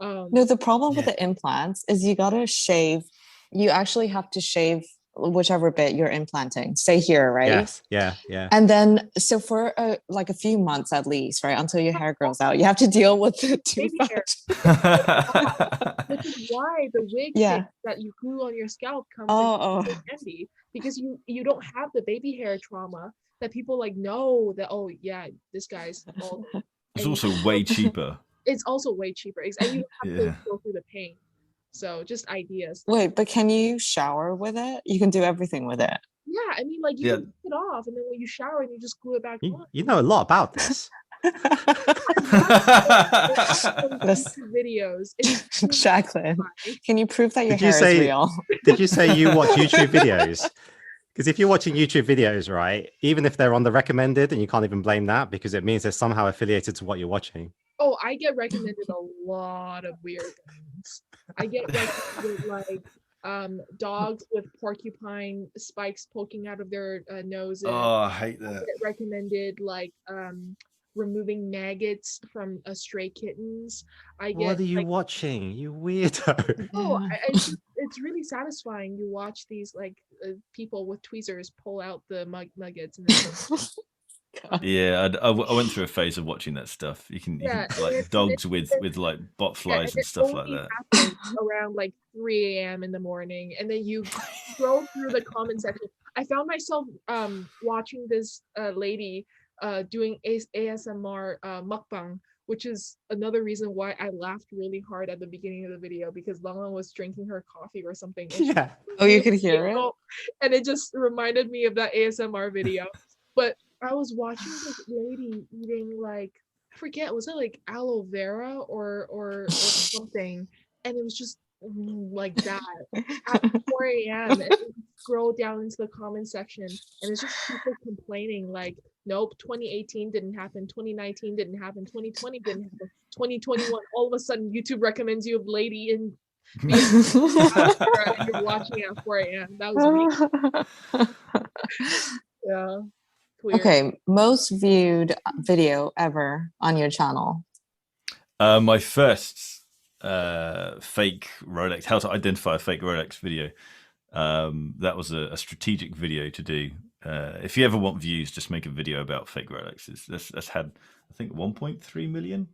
No, the problem with the implants is you gotta shave. You actually have to shave whichever bit you're implanting. Say here, right? Yes, yeah. And then, so for like a few months at least, right, until your hair grows out, you have to deal with the Baby hair. Which is why the wig that you glue on your scalp comes in so handy, because you don't have the baby hair trauma that people, like, know that, oh yeah, this guy's bald. It's also way cheaper. It's also way cheaper, and you have to go through the pain. So just ideas. Wait, but can you shower with it? You can do everything with it. Yeah, I mean, like you Yeah. can take it off, and then when you shower, and you just glue it back on. You know a lot about this. This- YouTube videos. It's really Jacqueline, satisfying. can you prove that your Did you hair say- is real? Did you say you watch YouTube videos? Because if you're watching YouTube videos, right, even if they're on the recommended, and you can't even blame that because it means they're somehow affiliated to what you're watching. Oh, I get recommended a lot of weird things. I get recommended like dogs with porcupine spikes poking out of their noses. Oh, I hate I that. get recommended like removing maggots from stray kittens. I get What are you like, watching? You weirdo. oh, it's really satisfying. You watch these like people with tweezers pull out the nuggets and then Yeah, I went through a phase of watching that stuff. You can like dogs with like bot flies and stuff like that. Happens around like 3 a.m. in the morning, and then you scroll through the comment section. I found myself watching this lady doing ASMR mukbang, which is another reason why I laughed really hard at the beginning of the video because Lala was drinking her coffee or something. And Yeah. Oh, you could hear it? And it just reminded me of that ASMR video. But I was watching this lady eating like, I forget, was it like aloe vera or something? And it was just like that at 4 a.m. And you scroll down into the comment section and it's just people complaining like, nope, 2018 didn't happen, 2019 didn't happen, 2020 didn't happen, 2021 all of a sudden YouTube recommends you a lady in and you're watching it at 4 a.m. That was me. Yeah. Weird. Okay, most viewed video ever on your channel. My first fake Rolex, how to identify a fake Rolex video. That was a strategic video to do. If you ever want views, just make a video about fake Rolexes. That's had, I think, 1.3 million,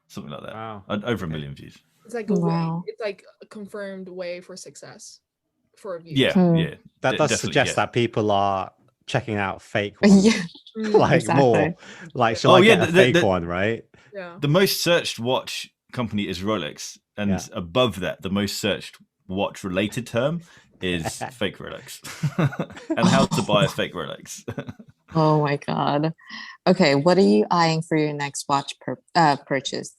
something like that. Wow. Over 1 million views. It's like a Wow. way, it's like a confirmed way for success for a view. Yeah, Hmm. yeah. That does definitely, suggest yeah. that people are checking out fake ones. Yeah, Like exactly. more. Like, shall Oh, I yeah, get a the- fake one, right? Yeah. The most searched watch company is Rolex, and Yeah. above that, the most searched watch related term is fake Rolex, and how to buy a fake Rolex. Oh my God. Okay, what are you eyeing for your next watch purchase?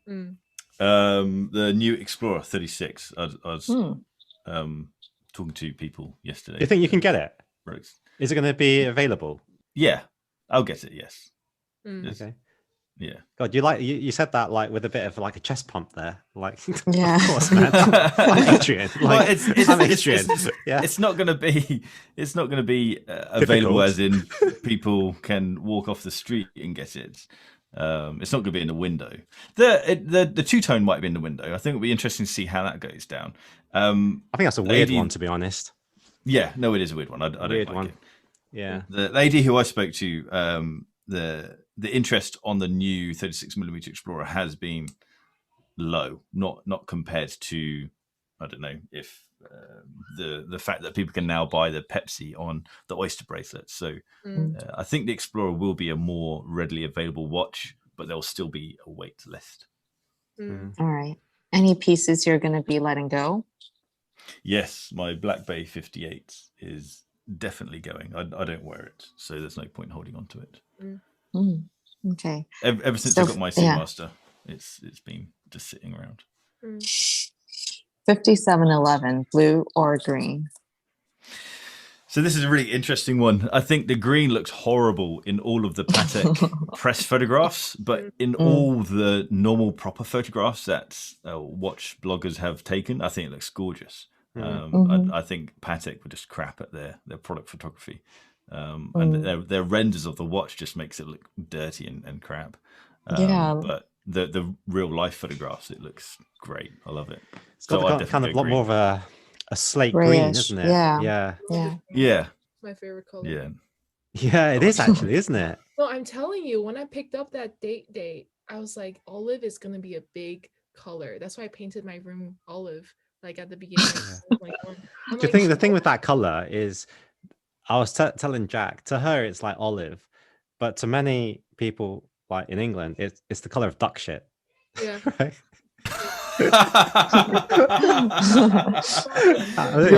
Mm. The new Explorer 36. I was talking to people yesterday. You think you can get it? Rolex. Is it going to be available? Yeah, I'll get it. Yes. Mm. Yes. Okay. Yeah. God, you said that like with a bit of like a chest pump there. Like, Yeah. of course, man. I'm Adrian. Well, Like, I'm Adrian. Yeah. It's not going to be. It's not going to be available, Difficult. as in people can walk off the street and get it. It's not going to be in the window. The two-tone might be in the window. I think it'll be interesting to see how that goes down. I think that's a weird AD one, to be honest. Yeah, no, it is a weird one. I don't Weird like one. it. Yeah. The lady who I spoke to, the interest on the new 36mm Explorer has been low, not compared to, I don't know, if the fact that people can now buy the Pepsi on the Oyster bracelet. So I think the Explorer will be a more readily available watch, but there'll still be a wait list. Mm. All right. Any pieces you're going to be letting go? Yes, my Black Bay 58 is definitely going. I don't wear it, so there's no point holding on to it. Mm, okay. Ever since So, I got my yeah. Seamaster, it's been just sitting around. 5711, blue or green? So this is a really interesting one. I think the green looks horrible in all of the Patek press photographs, but in all the normal proper photographs that watch bloggers have taken, I think it looks gorgeous. I think Patek were just crap at their product photography. And their renders of the watch just makes it look dirty and crap. Yeah. But the real life photographs, it looks great. I love it. It's got I kind of a lot definitely more of a slate green, Grayish, isn't it? yeah. Yeah. Yeah. Yeah, My favorite color. yeah. Yeah, it is actually, isn't it? No, I'm telling you, when I picked up that date, I was like, olive is gonna be a big color. That's why I painted my room olive, like at the beginning. I was like, I'm The like, thing with that color is, I was telling Jack, to her it's like olive, but to many people like in England, it's the color of duck shit, yeah. right? You're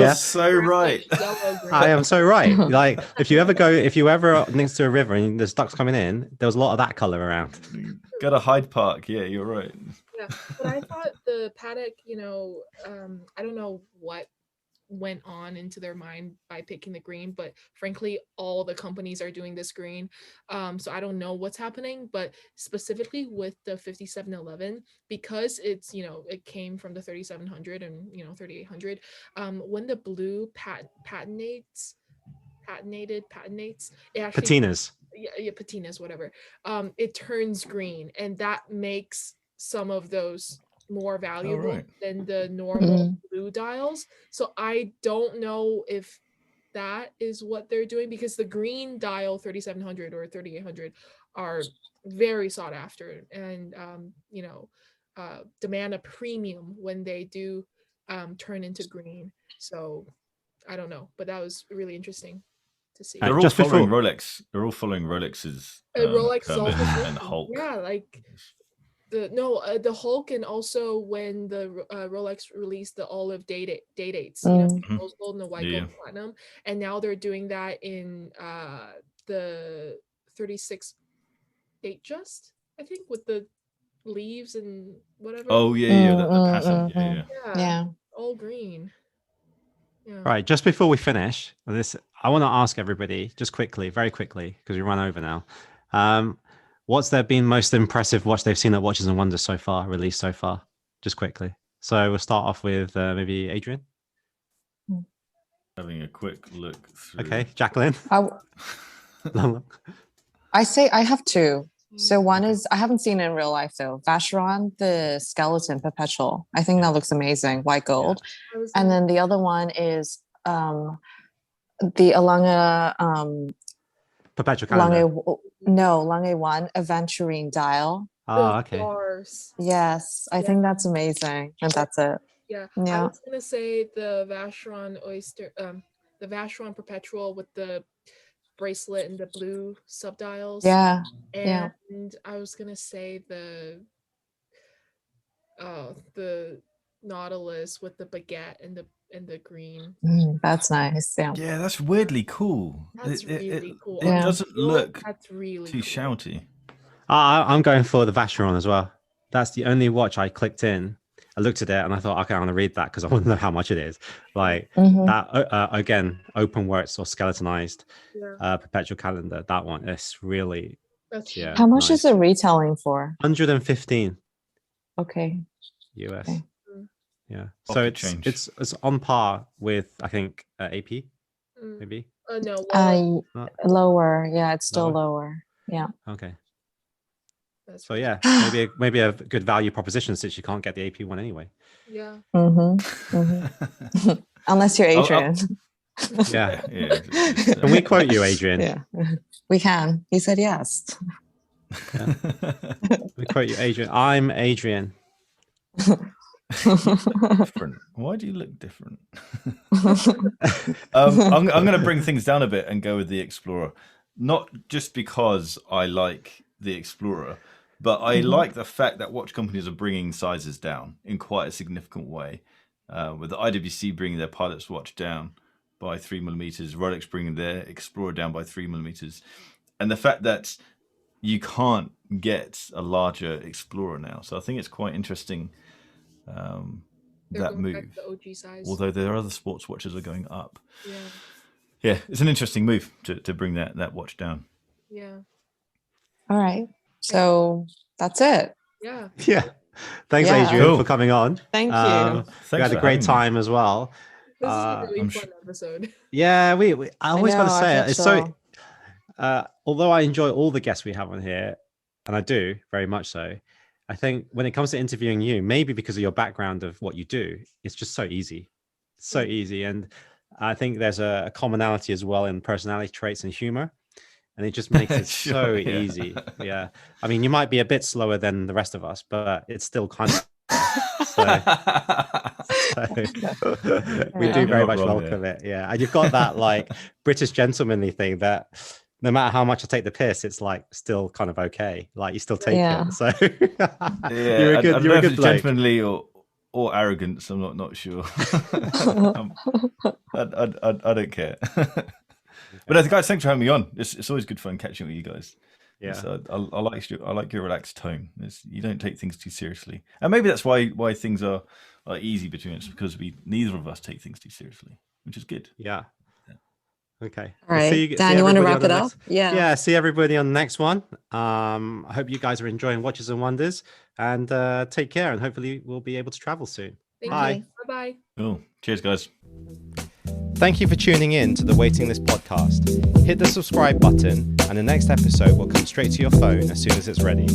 Yeah. so right. Yellow, green. I am so right. Like if you ever are next to a river and there's ducks coming in, there was a lot of that color around. Go to Hyde Park. Yeah, you're right. Yeah, but I thought the paddock, I don't know what went on into their mind by picking the green, but frankly all the companies are doing this green, so I don't know what's happening, but specifically with the 5711, because it's it came from the 3700 and 3800, when the blue patinates, it actually Patinas. yeah, patinas, whatever, it turns green, and that makes some of those more valuable right. than the normal blue dials. So I don't know if that is what they're doing, because the green dial 3700 or 3800 are very sought after, and demand a premium when they do turn into green. So I don't know, but that was really interesting to see. They're all Just following before- Rolex. They're all following Rolex's Rolex is Kermit also and Hulk. yeah, like the Hulk, and also when the Rolex released the olive dates, Mm. rose gold and the white Yeah. gold platinum, and now they're doing that in the 36 date just, I think, with the leaves and whatever. Oh yeah, the pattern. Yeah. Yeah. all green. Yeah. Right, just before we finish this, I want to ask everybody just quickly, very quickly, because we run over now. What's their been most impressive watch they've seen at Watches and Wonders so far, released so far? Just quickly. So we'll start off with maybe Adrian. Having a quick look through. Okay, Jacqueline. I say I have two. So one is, I haven't seen it in real life though, Vacheron, the skeleton perpetual. I think that looks amazing, white gold. And then the other one is the Alanga Perpetual calendar. Lange 1 aventurine dial. Oh, okay. Stars. Yes, I think that's amazing. And that's it. Yeah. Yeah. I was gonna say the Vacheron the Vacheron perpetual with the bracelet and the blue subdials. Yeah. And Yeah. I was gonna say the Nautilus with the baguette and the green. That's nice. Yeah. Yeah, that's weirdly cool. That's really cool. It doesn't look That's really too cool. shouty. I'm going for the Vacheron as well. That's the only watch I clicked in. I looked at it and I thought, okay, I'm going to read that because I want to know how much it is. Like that, again, open works or skeletonized perpetual calendar. That one is really. How much is it retailing for? 115 Okay. US. Okay. Yeah. Pocket So change. it's on par with, I think, AP, maybe. No. Lower. Yeah, it's still lower. Yeah. Okay. That's So yeah, maybe a good value proposition since you can't get the AP one anyway. Yeah. Unless you're Adrian. Yeah. Yeah. Can we quote you, Adrian? Yeah. We can. He said yes. Yeah. We quote you, Adrian. I'm Adrian. Different. Why do you look different? I'm going to bring things down a bit and go with the Explorer. Not just because I like the Explorer, but I like the fact that watch companies are bringing sizes down in quite a significant way. With the IWC bringing their Pilot's watch down by 3mm, Rolex bringing their Explorer down by 3mm, and the fact that you can't get a larger Explorer now. So I think it's quite interesting. That move, the OG size. although there are other sports watches are going up. Yeah, it's an interesting move to bring that watch down. Yeah. All right. So that's it. Yeah. Yeah. Thanks, Yeah. Adrian, Cool. for coming on. Thank you. We Thanks had a for great having me. time as well. This is a really I'm fun episode. Yeah, I always got to know, say I it. It's think so. Although I enjoy all the guests we have on here, and I do very much so, I think when it comes to interviewing you, maybe because of your background of what you do, it's just so easy. So easy. And I think there's a commonality as well in personality traits and humor. And it just makes it so easy. Yeah. I mean, you might be a bit slower than the rest of us, but it's still kind of. We do very much welcome it. Yeah. And you've got that like British gentlemanly thing that no matter how much I take the piss, it's like still kind of okay. Like you still take it. So you're a good bloke. Gentlemanly or arrogance. I'm not sure. I don't care. But guys, thanks for having me on. It's always good fun catching with you guys. Yeah. So I like your relaxed tone. You don't take things too seriously, and maybe that's why things are easy between us, because neither of us take things too seriously, which is good. Yeah. Okay. All right. See Dan, you want to everybody wrap on the it up? next- Yeah. Yeah. See everybody on the next one. I hope you guys are enjoying Watches and Wonders, and take care. And hopefully we'll be able to travel soon. Thank Bye. you. Bye-bye. Oh, cheers, guys. Thank you for tuning in to the Waiting List podcast. Hit the subscribe button, and the next episode will come straight to your phone as soon as it's ready.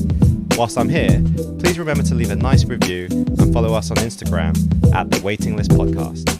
Whilst I'm here, please remember to leave a nice review and follow us on Instagram at the Waiting List podcast.